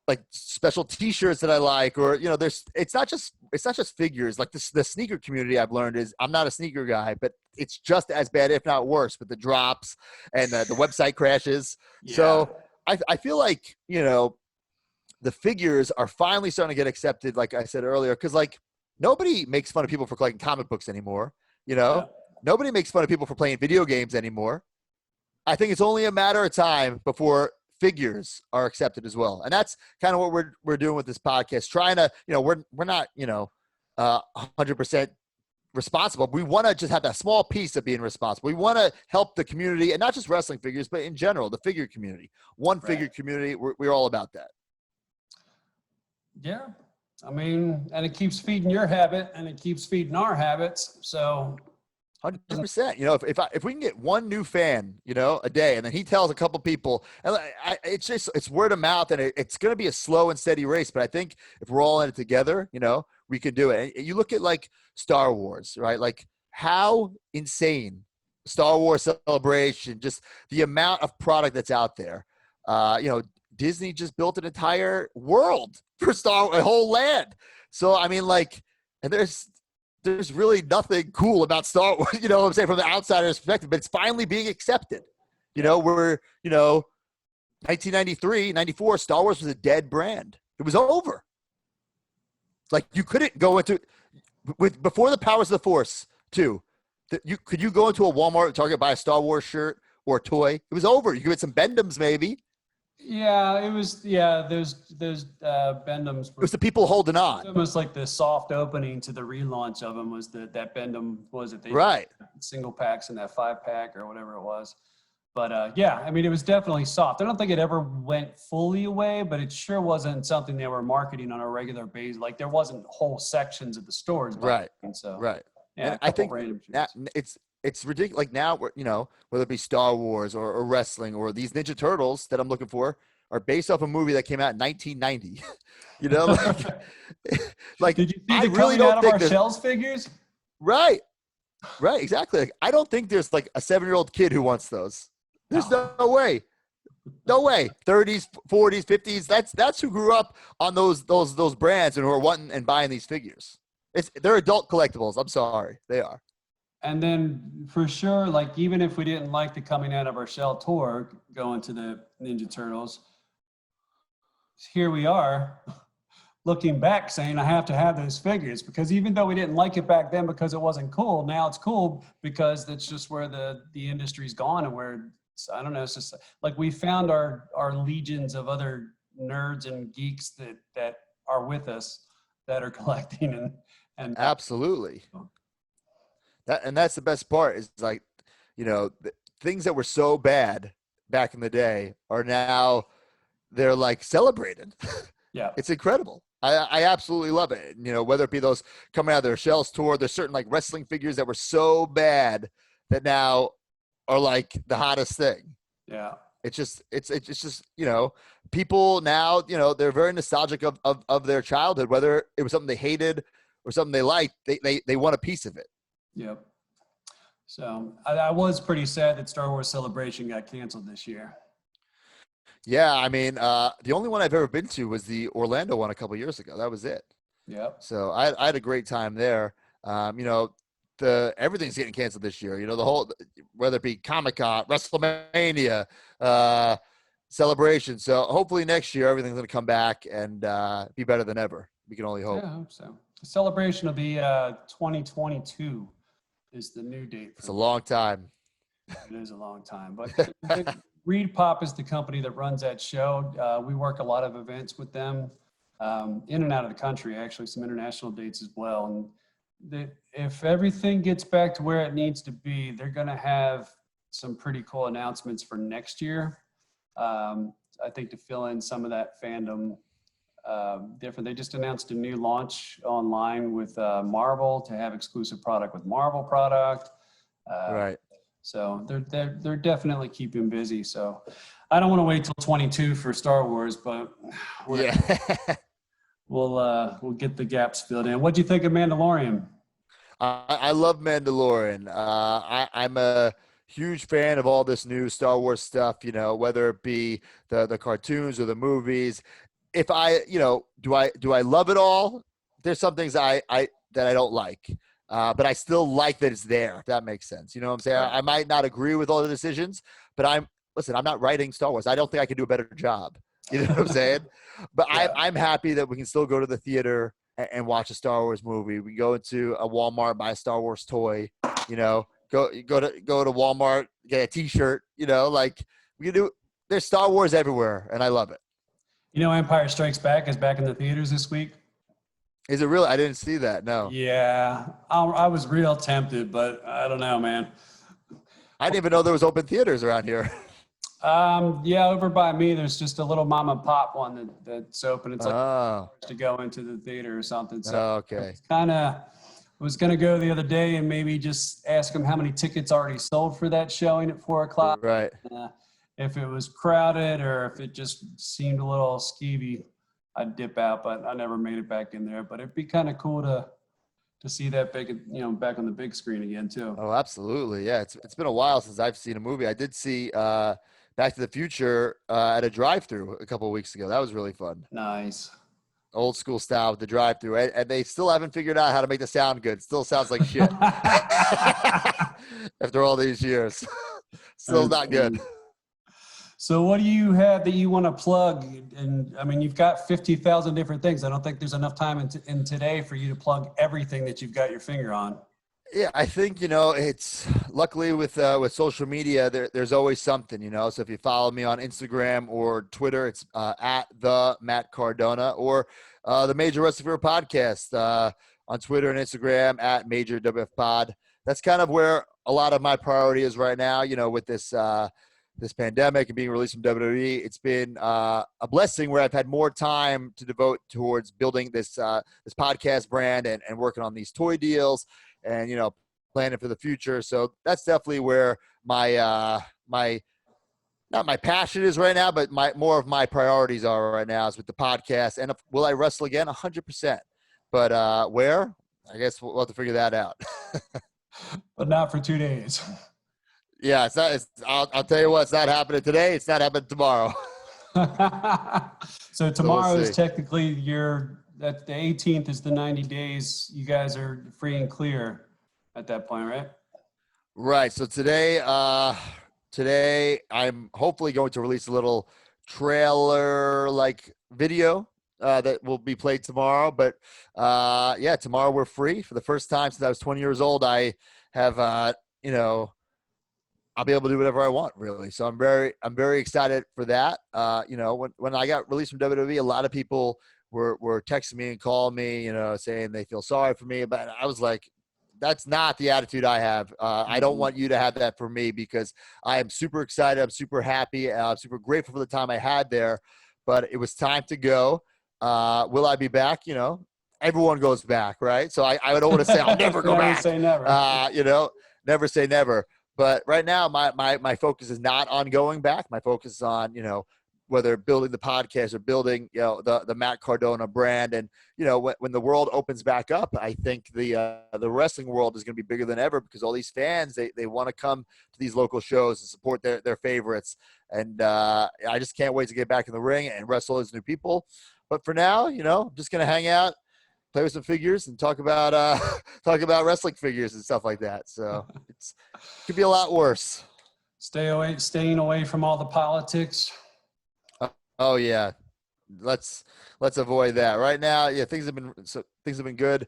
like special T-shirts that I like, or you know, it's not just figures. Like the sneaker community, I've learned is I'm not a sneaker guy, but it's just as bad, if not worse, with the drops and the website crashes. Yeah. So I feel like, you know, the figures are finally starting to get accepted, like I said earlier, because like. Nobody makes fun of people for collecting comic books anymore. You know, yeah. Nobody makes fun of people for playing video games anymore. I think it's only a matter of time before figures are accepted as well. And that's kind of what we're doing with this podcast, trying to, you know, we're not, you know, 100% responsible. We want to just have that small piece of being responsible. We want to help the community, and not just wrestling figures, but in general, the figure community, figure community. We're all about that. Yeah. I mean, and it keeps feeding your habit, and it keeps feeding our habits. So, 100%. You know, if we can get one new fan, you know, a day, and then he tells a couple people, and it's word of mouth, and it's going to be a slow and steady race. But I think if we're all in it together, you know, we can do it. And you look at like Star Wars, right? Like how insane Star Wars Celebration, just the amount of product that's out there. You know. Disney just built an entire world for a whole land. So, I mean, like, and there's really nothing cool about Star Wars, you know what I'm saying, from the outsider's perspective, but it's finally being accepted. You know, you know, 1993, 94, Star Wars was a dead brand. It was over. Like, you couldn't go into, before the Powers of the Force, too, could you go into a Walmart or Target, buy a Star Wars shirt or a toy? It was over. You could get some Bendhams, maybe. Yeah, it was. Yeah, those Bendhams. It was the people holding on. It was almost like the soft opening to the relaunch of them was that Bendham, was it? Right. Single packs and that 5-pack or whatever it was. But yeah, I mean, it was definitely soft. I don't think it ever went fully away, but it sure wasn't something they were marketing on a regular basis. Like there wasn't whole sections of the stores. Right. So right. Yeah, I think that it's ridiculous. Like now, you know, whether it be Star Wars or wrestling or these Ninja Turtles that I'm looking for are based off a movie that came out in 1990. You know, like did you see I the really coming don't out of think our shells figures? Right, exactly. Like, I don't think there's like a 7-year-old kid who wants those. There's no way. No way. 30s, 40s, 50s. That's who grew up on those brands and who are wanting and buying these figures. They're adult collectibles. I'm sorry, they are. And then for sure, like even if we didn't like the coming out of our shell tour, going to the Ninja Turtles, here we are looking back saying I have to have those figures, because even though we didn't like it back then because it wasn't cool, now it's cool because that's just where the industry's gone, and where I don't know, it's just like we found our legions of other nerds and geeks that are with us that are collecting and Absolutely. That's the best part is like, things that were so bad back in the day are now they're like celebrated. yeah. It's incredible. I absolutely love it. Whether it be those coming out of their shells tour, there's certain like wrestling figures that were so bad that now are like the hottest thing. Yeah. It's just, people now, they're very nostalgic of their childhood, whether it was something they hated or something they liked, they want a piece of it. Yep. So I was pretty sad that Star Wars Celebration got canceled this year. Yeah. I mean, the only one I've ever been to was the Orlando one a couple years ago. That was it. Yep. So I had a great time there. Everything's getting canceled this year. The whole, whether it be Comic-Con, WrestleMania, Celebration. So hopefully next year everything's going to come back and be better than ever. We can only hope. Yeah, I hope so. The Celebration will be 2022 is the new date. It's a long time. It is a long time, but Reed Pop is the company that runs that show. We work a lot of events with them in and out of the country, actually some international dates as well. And if everything gets back to where it needs to be, they're going to have some pretty cool announcements for next year. I think to fill in some of that fandom different. They just announced a new launch online with Marvel to have exclusive product with Marvel product. Right. So they're definitely keeping busy. So I don't want to wait till 22 for Star Wars, but Yeah. we'll get the gaps filled in. What do you think of Mandalorian? I love Mandalorian. I'm a huge fan of all this new Star Wars stuff, whether it be the cartoons or the movies. If do I love it all? There's some things that I don't like. But I still like that it's there, if that makes sense. You know what I'm saying? I might not agree with all the decisions, but I'm not writing Star Wars. I don't think I could do a better job. You know what I'm saying? But yeah. I'm happy that we can still go to the theater and watch a Star Wars movie. We go into a Walmart, buy a Star Wars toy, go to Walmart, get a t-shirt, like we can do. There's Star Wars everywhere, and I love it. Empire Strikes Back is back in the theaters this week. Is it really? I didn't see that. No. Yeah, I was real tempted, but I don't know, man. I didn't even know there was open theaters around here. Yeah, over by me, there's just a little mom and pop one that's open. It's like to go into the theater or something. So okay. Was going to go the other day and maybe just ask them how many tickets already sold for that showing at 4:00. Right. If it was crowded or if it just seemed a little skeevy, I'd dip out, but I never made it back in there. But it'd be kind of cool to see that big, back on the big screen again too. Oh, absolutely. Yeah. It's been a while since I've seen a movie. I did see Back to the Future at a drive-through a couple of weeks ago. That was really fun. Nice. Old school style with the drive-through. And they still haven't figured out how to make the sound good. Still sounds like shit. After all these years. Still not good. So what do you have that you want to plug? And I mean, you've got 50,000 different things. I don't think there's enough time in today for you to plug everything that you've got your finger on. Yeah, I think, it's luckily with social media, there's always something, so if you follow me on Instagram or Twitter, it's at the Matt Cardona, or the Major Wrestling Fever podcast on Twitter and Instagram at Major WF Pod. That's kind of where a lot of my priority is right now, with this pandemic and being released from WWE. It's been a blessing where I've had more time to devote towards building this podcast brand and working on these toy deals and, planning for the future. So that's definitely where my not my passion is right now, but more of my priorities are right now is with the podcast. And will I wrestle again? 100%. But where? I guess we'll have to figure that out. But not for 2 days. Yeah, I'll tell you what, it's not happening today. It's not happening tomorrow. So tomorrow is technically the 18th is the 90 days. You guys are free and clear at that point, right? Right. So today I'm hopefully going to release a little trailer like video that will be played tomorrow. But yeah, tomorrow we're free for the first time since I was 20 years old. I have, you know, I'll be able to do whatever I want, really. So I'm very excited for that. You know, when I got released from WWE, a lot of people were texting me and calling me, you know, saying they feel sorry for me. But I was like, that's not the attitude I have. I don't want you to have that for me, because I am super excited. I'm super happy. I'm super grateful for the time I had there. But it was time to go. Will I be back? You know, everyone goes back, right? So I don't want to say I'll never go Never back. say never. You know, never say never. But right now, my focus is not on going back. My focus is on, you know, whether building the podcast or building, you know, the Matt Cardona brand. And, you know, when the world opens back up, I think the wrestling world is going to be bigger than ever, because all these fans, they want to come to these local shows and support their favorites. And I just can't wait to get back in the ring and wrestle as new people. But for now, you know, I'm just going to hang out, play with some figures, and talk about wrestling figures and stuff like that. So it could be a lot worse. Staying away from all the politics. Oh yeah, let's avoid that right now. Yeah, things have been good.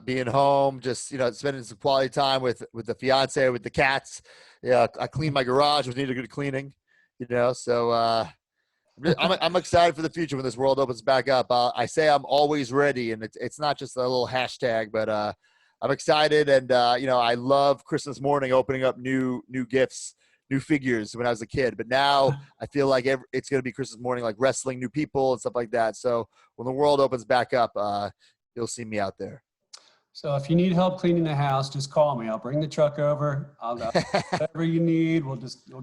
Being home, just, you know, spending some quality time with the fiance, with the cats. Yeah, I cleaned my garage, which needed a good cleaning. You know, so I'm excited for the future when this world opens back up. I say I'm always ready, and it's not just a little hashtag, but I'm excited. And you know, I love Christmas morning opening up new gifts, new figures when I was a kid. But now I feel like it's going to be Christmas morning, like wrestling new people and stuff like that. So when the world opens back up, you'll see me out there. So if you need help cleaning the house, just call me. I'll bring the truck over. I'll whatever you need. We'll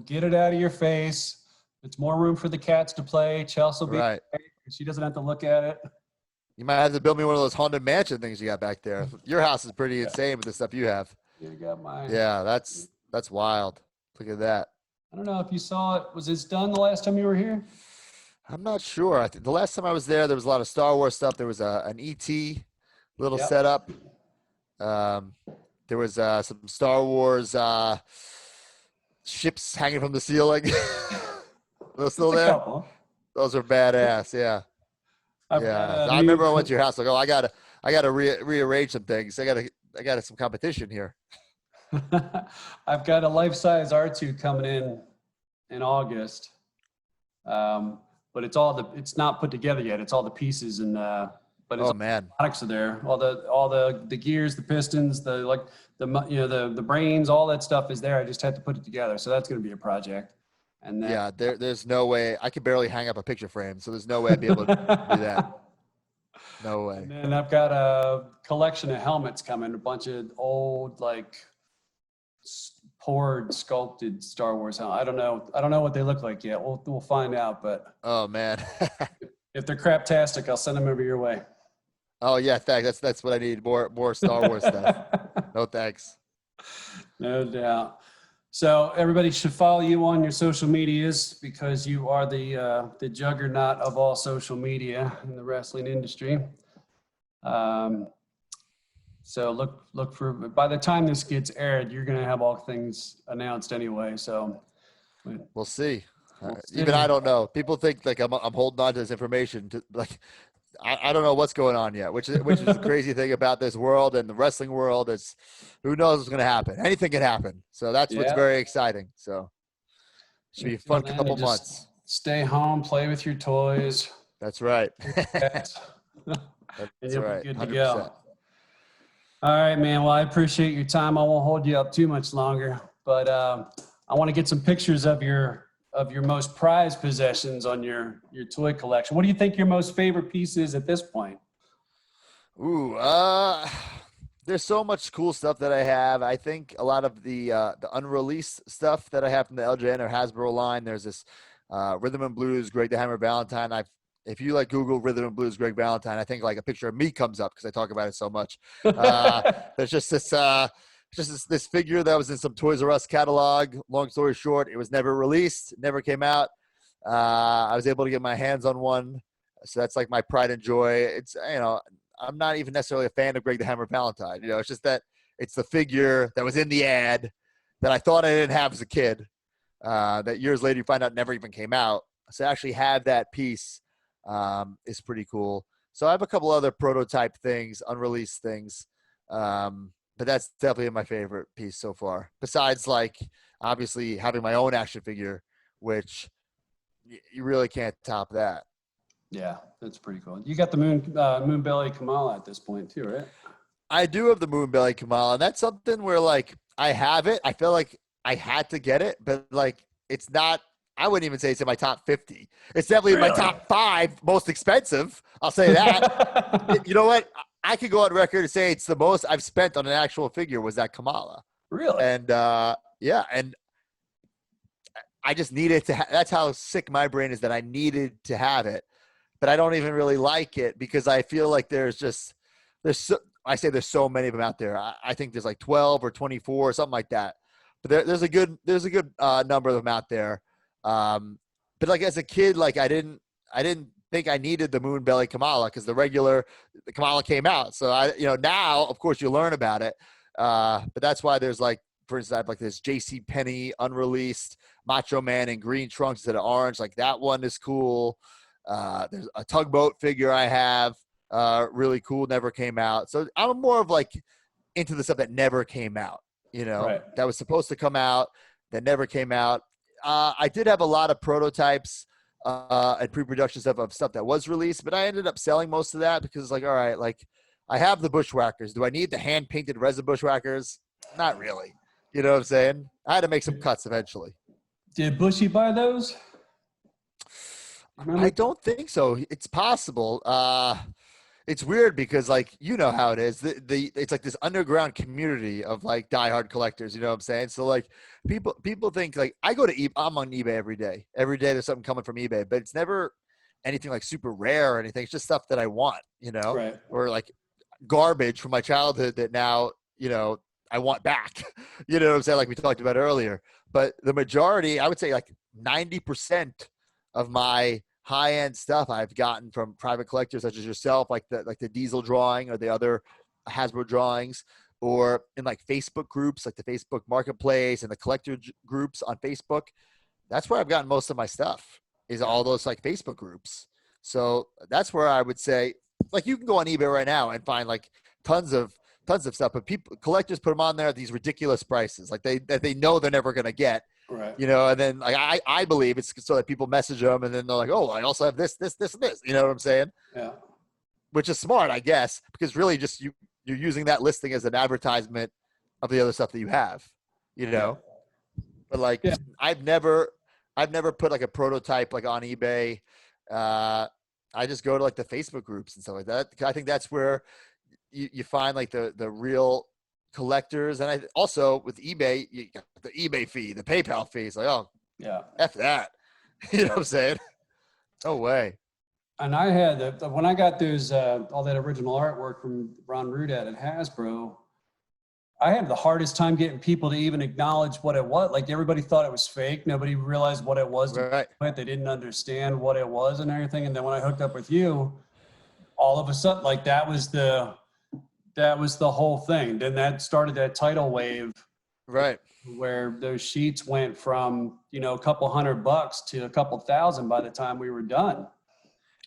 get it out of your face. It's more room for the cats to play. Chelsea will be Right. She doesn't have to look at it. You might have to build me one of those haunted mansion things you got back there. Your house is pretty insane with the stuff you have. You got mine. Yeah, that's wild. Look at that. I don't know if you saw it. Was this done the last time you were here? I'm not sure. I think the last time I was there was a lot of Star Wars stuff. There was an ET little setup. There was some Star Wars ships hanging from the ceiling. Those still there? Those are badass. Yeah. I remember I went to your house. Like, oh, I gotta rearrange some things. I got some competition here. I've got a life-size R2 coming in August, but it's not put together yet. It's all the pieces, and but it's man, products are there. All the gears, the pistons, the brains, all that stuff is there. I just had to put it together, so that's going to be a project. And then, there's no way I could barely hang up a picture frame, so there's no way I'd be able to do that. No way. And then I've got a collection of helmets coming, a bunch of old, like, poured, sculpted Star Wars helmets. I don't know what they look like yet. We'll find out. But oh man, if they're craptastic, I'll send them over your way. Oh yeah, thanks. That's what I need. More Star Wars stuff. No thanks. No doubt. So everybody should follow you on your social medias, because you are the juggernaut of all social media in the wrestling industry. So look for, by the time this gets aired, you're going to have all things announced anyway. So we'll see. Even I don't know. People think like I'm holding on to this information to, like, I don't know what's going on yet, which is the crazy thing about this world and the wrestling world. Is who knows what's going to happen. Anything can happen. So that's what's very exciting. So it should be a fun couple months. Stay home, play with your toys. That's right. That's right. Good to go. All right, man. Well, I appreciate your time. I won't hold you up too much longer, but I want to get some pictures of your most prized possessions on your toy collection. What do you think your most favorite piece is at this point? Ooh, there's so much cool stuff that I have. I think a lot of the unreleased stuff that I have from the LJN or Hasbro line. There's this Rhythm and Blues Greg the Hammer Valentine. If you like Google Rhythm and Blues Greg Valentine, I think like a picture of me comes up because I talk about it so much. There's just this figure that was in some Toys R Us catalog. Long story short, it was never released, never came out. I was able to get my hands on one, so that's like my pride and joy. It's, you know, I'm not even necessarily a fan of Greg the Hammer Valentine. You know, it's just that it's the figure that was in the ad that I thought I didn't have as a kid. That years later you find out never even came out. So I actually have that piece is pretty cool. So I have a couple other prototype things, unreleased things. But that's definitely my favorite piece so far. Besides, like, obviously having my own action figure, which you really can't top that. Yeah, that's pretty cool. You got the Moonbelly Kamala at this point too, right? I do have the Moonbelly Kamala, and that's something where, like, I have it. I feel like I had to get it, but, like, it's not – I wouldn't even say it's in my top 50. It's definitely in my top 5 most expensive. I'll say that. You know what? I could go on record and say it's the most I've spent on an actual figure was that Kamala. Really? And, yeah, and I just needed to that's how sick my brain is, that I needed to have it. But I don't even really like it because I feel like there's so many of them out there. I think there's like 12 or 24 or something like that. But there's a good number of them out there. But like as a kid, like I didn't think I needed the Moonbelly Kamala because the Kamala came out. So now of course you learn about it. But that's why there's, like, for instance, I have like this J.C. Penney unreleased Macho Man in green trunks instead of orange. Like that one is cool. There's a Tugboat figure I have, really cool, never came out. So I'm more of like into the stuff that never came out, Right. that was supposed to come out, that never came out. I did have a lot of prototypes and pre-production stuff that was released, but I ended up selling most of that because it's like, all right, like I have the Bushwhackers. Do I need the hand-painted resin Bushwhackers? Not really. You know what I'm saying? I had to make some cuts eventually. Did Bushy buy those? I don't think so. It's possible. It's weird because, like, you know how it is. It's like this underground community of like diehard collectors. You know what I'm saying? So like people think like I go to eBay. I'm on eBay every day. Every day there's something coming from eBay, but it's never anything like super rare or anything. It's just stuff that I want. Right. Or like garbage from my childhood that now I want back. You know what I'm saying? Like we talked about earlier. But the majority, I would say like 90% of my high-end stuff I've gotten from private collectors such as yourself, like the Diesel drawing or the other Hasbro drawings, or in like Facebook groups, like the Facebook Marketplace and the collector groups on Facebook. That's where I've gotten most of my stuff, is all those like Facebook groups. So that's where I would say, like, you can go on eBay right now and find like tons of stuff, but collectors put them on there at these ridiculous prices, like they know they're never going to get. Right. And then like I believe it's so that people message them and then they're like, oh, I also have this, and this. You know what I'm saying? Yeah. Which is smart, I guess, because really just you're using that listing as an advertisement of the other stuff that you have. But like I've never put like a prototype like on eBay. I just go to like the Facebook groups and stuff like that. I think that's where you find like the real collectors. And I also with eBay, you got the eBay fee, the PayPal fee. It's like, oh yeah, F that. You know what I'm saying? No way. And I had when I got those all that original artwork from Ron Rudat at Hasbro, I had the hardest time getting people to even acknowledge what it was. Like everybody thought it was fake. Nobody realized what it was. Right. They didn't understand what it was and everything. And then when I hooked up with you, all of a sudden, like that was the whole thing. Then that started that tidal wave. Right. Where those sheets went from, a couple $100 to a couple thousand by the time we were done.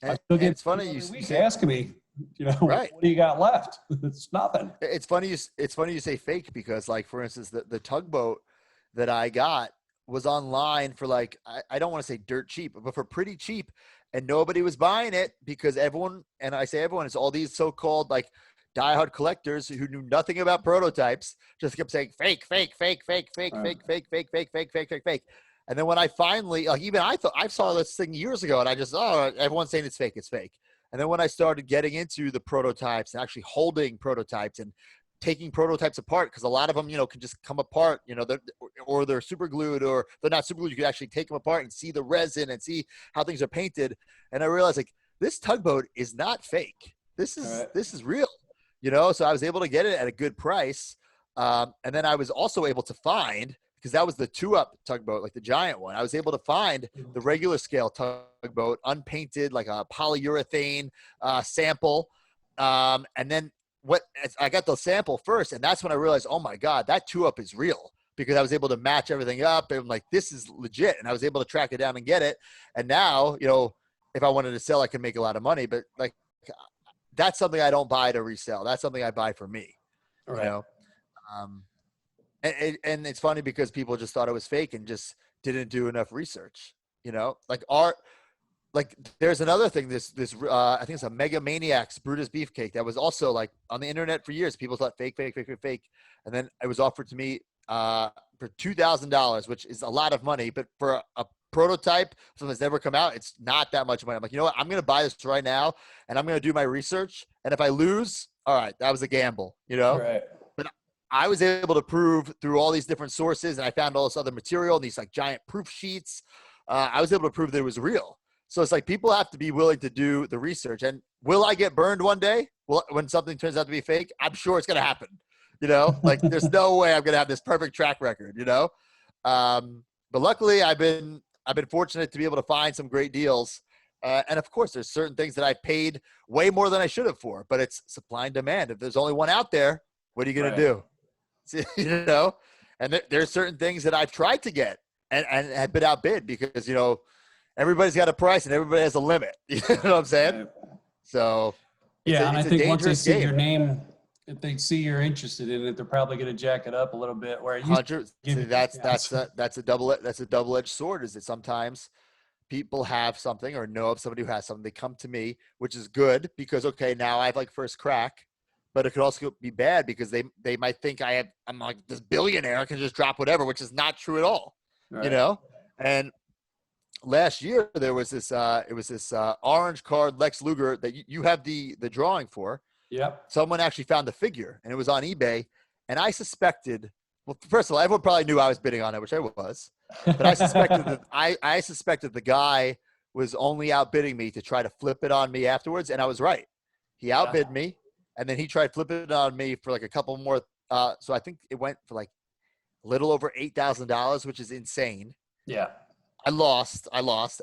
And it's funny you say, asking me, right. What do you got left? It's nothing. It's funny you say fake because, like, for instance, the Tugboat that I got was online for like, I don't want to say dirt cheap, but for pretty cheap, and nobody was buying it because everyone, and I say everyone, it's all these so-called like diehard collectors who knew nothing about prototypes just kept saying fake. And then when I finally, like, even I saw this thing years ago and I just, everyone's saying it's fake. And then when I started getting into the prototypes and actually holding prototypes and taking prototypes apart, because a lot of them, can just come apart, or they're super glued or they're not super glued. You can actually take them apart and see the resin and see how things are painted. And I realized, like, this Tugboat is not fake. This is real. So I was able to get it at a good price. And then I was also able to find, because that was the 2-up Tugboat, like the giant one. I was able to find the regular scale Tugboat, unpainted, like a polyurethane sample. And then I got the sample first, and that's when I realized, oh my God, that 2-up is real, because I was able to match everything up. And I'm like, this is legit. And I was able to track it down and get it. And now, if I wanted to sell, I could make a lot of money, but like, that's something I don't buy to resell. That's something I buy for me, Right. you know? And it's funny because people just thought it was fake and just didn't do enough research, you know, like there's another thing, I think it's a Mega Maniacs Brutus beefcake that was also like on the internet for years. People thought fake. And then it was offered to me for $2,000, which is a lot of money, but for a prototype, something that's never come out, it's not that much money. I'm like, you know what? I'm going to buy this right now and I'm going to do my research. And if I lose, all right, that was a gamble, you know? Right. But I was able to prove through all these different sources, and I found all this other material, these like giant proof sheets. I was able to prove that it was real. So it's like people have to be willing to do the research. And will I get burned one day? Well, when something turns out to be fake, I'm sure it's going to happen. You know, like there's no way I'm going to have this perfect track record, you know? But luckily I've been fortunate to be able to find some great deals. And of course there's certain things that I paid way more than I should have for, but it's supply and demand. If there's only one out there, what are you going to do? You know? And there's certain things that I've tried to get and have been outbid because, you know, everybody's got a price and everybody has a limit. You know what I'm saying? Right. So yeah, and I think once they see game. your name, if they see you're interested in it, they're probably going to jack it up a little bit. Where it used to give you- that's a double-edged sword. Is that sometimes people have something or know of somebody who has something, they come to me, which is good because okay, now I have like first crack, but it could also be bad because they might think I'm like this billionaire, I can just drop whatever, which is not true at all. Right. You know, and last year there was this orange card Lex Luger that you have the drawing for. Yep. Someone actually found the figure and it was on eBay, and I suspected, well, first of all, everyone probably knew I was bidding on it, which I was, but I suspected that I suspected the guy was only outbidding me to try to flip it on me afterwards, and I was right. He outbid me, and then he tried flipping it on me for like a couple more. So I think it went for like a little over $8,000, which is insane. Yeah. I lost,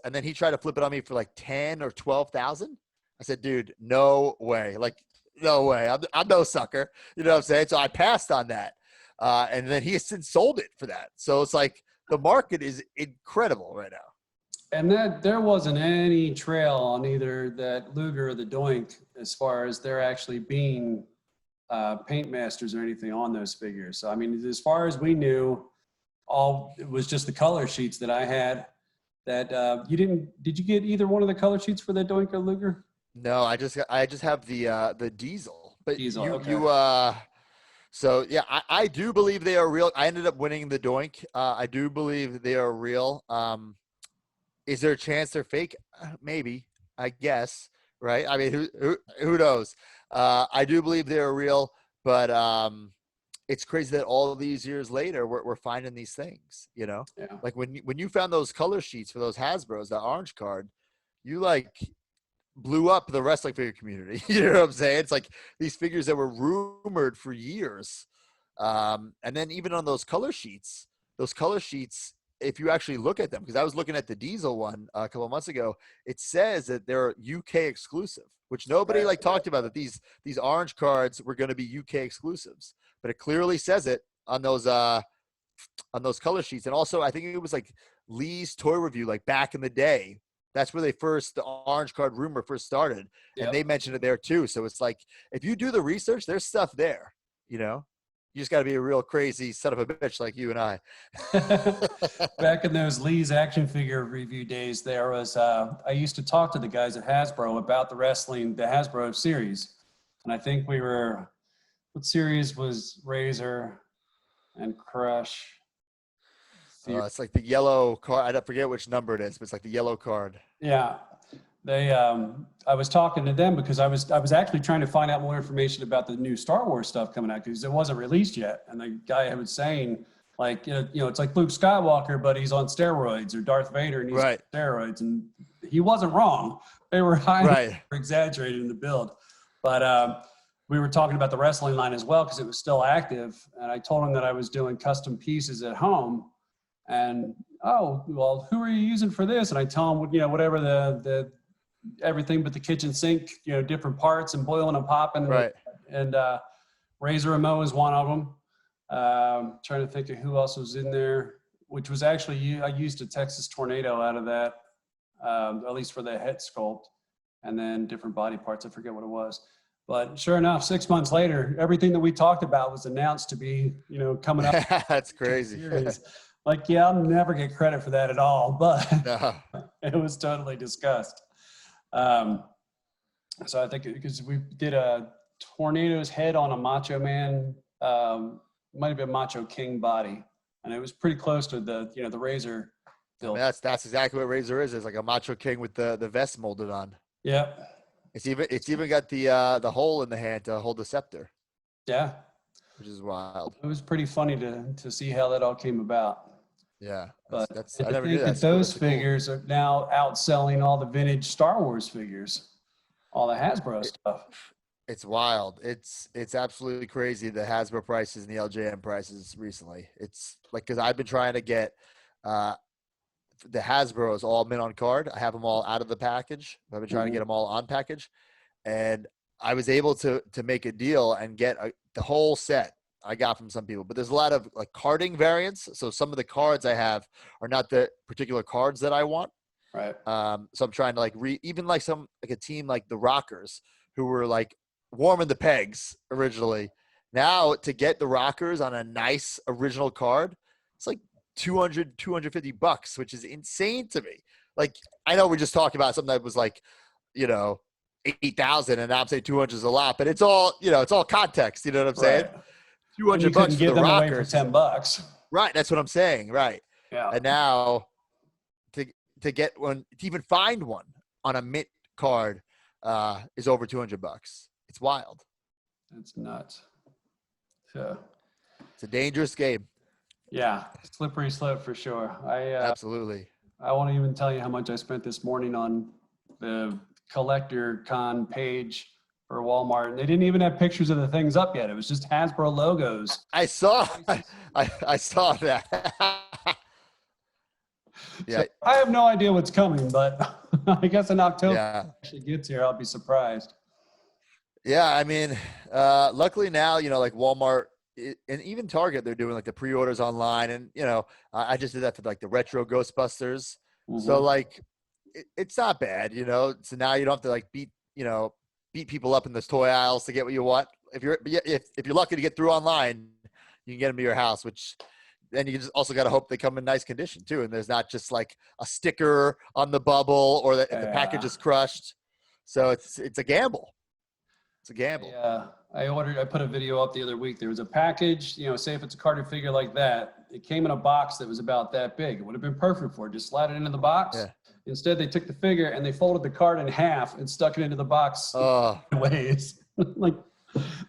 and then he tried to flip it on me for like 10 or 12,000. I said, dude, no way, like no way. I'm no sucker. You know what I'm saying? So I passed on that, and then he has since sold it for that. So it's like the market is incredible right now. And that there wasn't any trail on either that Luger or the Doink as far as there actually being paint masters or anything on those figures. So I mean, as far as we knew, it was just the color sheets that I had. That did you get either one of the color sheets for the Doink or Luger? No, I just have the diesel. But Diesel, so yeah, I do believe they are real. I ended up winning the Doink. I do believe they are real. Is there a chance they're fake? Maybe, I guess. Right? I mean, who knows? I do believe they are real, but it's crazy that all of these years later we're finding these things. You know, like when you found those color sheets for those Hasbro's, the orange card, you like blew up the wrestling figure community. You know what I'm saying? It's like these figures that were rumored for years. And then even on those color sheets, if you actually look at them, because I was looking at the diesel one a couple of months ago, it says that they're UK exclusive, which nobody talked about, that these orange cards were going to be UK exclusives, but it clearly says it on those color sheets. And also I think it was like Lee's Toy Review, like back in the day. That's where the orange card rumor first started. And they mentioned it there too. So it's like, if you do the research, there's stuff there, you know, you just got to be a real crazy son of a bitch like you and I. Back in those Lee's action figure review days, there was, I used to talk to the guys at Hasbro about the Hasbro series. And I think what series was Razor and Crush? It's like the yellow card. I forget which number it is, but it's like the yellow card. Yeah, I was talking to them because I was actually trying to find out more information about the new Star Wars stuff coming out because it wasn't released yet. And the guy was saying, like, you know, it's like Luke Skywalker, but he's on steroids, or Darth Vader and he's on steroids, and he wasn't wrong. They were highly exaggerated in the build, but we were talking about the wrestling line as well because it was still active. And I told him that I was doing custom pieces at home. And, oh, well, who are you using for this? And I tell them, you know, whatever the everything but the kitchen sink, you know, different parts and boiling and popping. Right. And Razor Ramo is one of them. Trying to think of who else was in there, which was actually, I used a Texas Tornado out of that. at least for the head sculpt, and then different body parts. I forget what it was. But sure enough, 6 months later, everything that we talked about was announced to be, coming up. That's crazy. Like, yeah, I'll never get credit for that at all, but No. it was totally discussed. So I think because we did a Tornado's head on a Macho Man, might have been Macho King body, and it was pretty close to the Razor build. That's exactly what Razor is. It's like a Macho King with the vest molded on. Yeah. It's even got the hole in the hand to hold the scepter. Yeah. Which is wild. It was pretty funny to see how that all came about. Yeah. But I never knew that. Those figures are now outselling all the vintage Star Wars figures, all the Hasbro stuff. It's wild. It's absolutely crazy, the Hasbro prices and the LJN prices recently. It's like, because I've been trying to get the Hasbro's all mint on card. I have them all out of the package. I've been trying to get them all on package, and I was able to make a deal and get the whole set I got from some people. But there's a lot of like carding variants, so some of the cards I have are not the particular cards that I want. Right. So I'm trying to even like a team like the Rockers, who were like warming the pegs originally. Now to get the Rockers on a nice original card, it's like $250, which is insane to me. Like, I know we're just talking about something that was like, 8,000, and now I'm saying 200 is a lot, but it's all, it's all context. You know what I'm saying? Right. $200 for give the them Rockers. away for $10. Right. That's what I'm saying. Right. Yeah. And now to get one, to even find one on a mint card is over $200. It's wild. It's nuts. So it's a dangerous game. Yeah, slippery slope for sure. Absolutely. I won't even tell you how much I spent this morning on the collector con page for Walmart, and they didn't even have pictures of the things up yet. It was just Hasbro logos. I saw I saw that. Yeah. So I have no idea what's coming, but I guess in October yeah. when it actually gets here, I'll be surprised. Yeah, I mean, luckily now, like Walmart and even Target, they're doing like the pre-orders online, and I just did that for like the retro Ghostbusters. Mm-hmm. So like, it's not bad, So now you don't have to like beat people up in those toy aisles to get what you want. If you're lucky to get through online, you can get them to your house, which then you just also got to hope they come in nice condition too, and there's not just like a sticker on the bubble or that the package is crushed. So it's a gamble. It's a gamble. Yeah, I put a video up the other week. There was a package, say if it's a carded figure like that, it came in a box that was about that big. It would have been perfect for it. Just slide it into the box. Yeah. Instead, they took the figure and they folded the card in half and stuck it into the box ways. Like,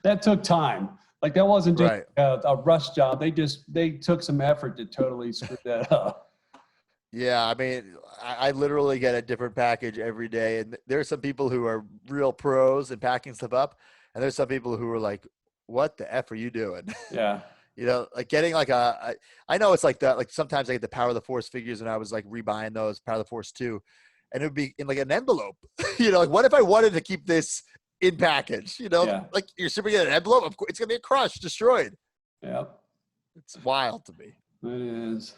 that took time. Like, that wasn't just a rush job. They took some effort to totally screw that up. Yeah, I mean, I literally get a different package every day, and there's some people who are real pros in packing stuff up, and there's some people who are like, "What the F are you doing?" Yeah. Like getting like I know it's like that. Like sometimes I get the Power of the Force figures, and I was like rebuying those Power of the Force 2, and it would be in like an envelope. Like what if I wanted to keep this in package? Like you're shipping it in an envelope. Of course, it's gonna be crushed, destroyed. Yeah. It's wild to me. It is.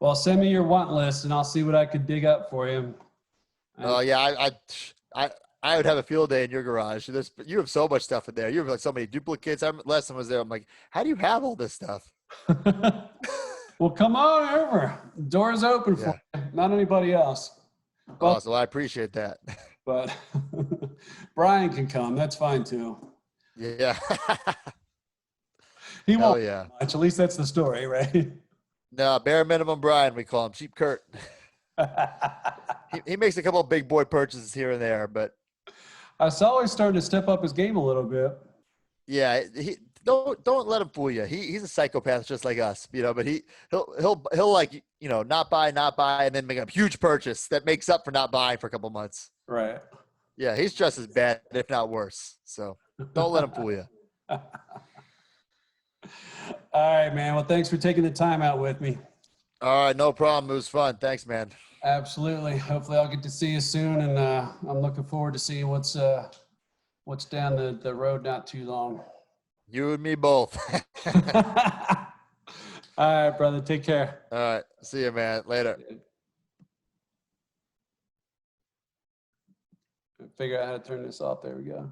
Well, send me your want list, and I'll see what I could dig up for you. Oh yeah, I would have a field day in your garage. You have so much stuff in there. You have like so many duplicates. Last time I was there, I'm like, how do you have all this stuff? Well, come on over. The door is open for you, not anybody else. Well, so I appreciate that. But Brian can come. That's fine too. Yeah. He won't much. At least that's the story, right? No, bare minimum Brian, we call him. Cheap Kurt. he makes a couple of big boy purchases here and there, but I saw he's starting to step up his game a little bit. Yeah, don't let him fool you. He's a psychopath just like us, but he'll like, not buy, and then make a huge purchase that makes up for not buying for a couple months. Right. Yeah, he's just as bad, if not worse. So don't let him fool you. All right, man. Well, thanks for taking the time out with me. All right, no problem. It was fun. Thanks, man. Absolutely. Hopefully I'll get to see you soon, and I'm looking forward to seeing what's down the road not too long. You and me both. All right, brother. Take care. All right. See you, man. Later. figure out how to turn this off. There we go.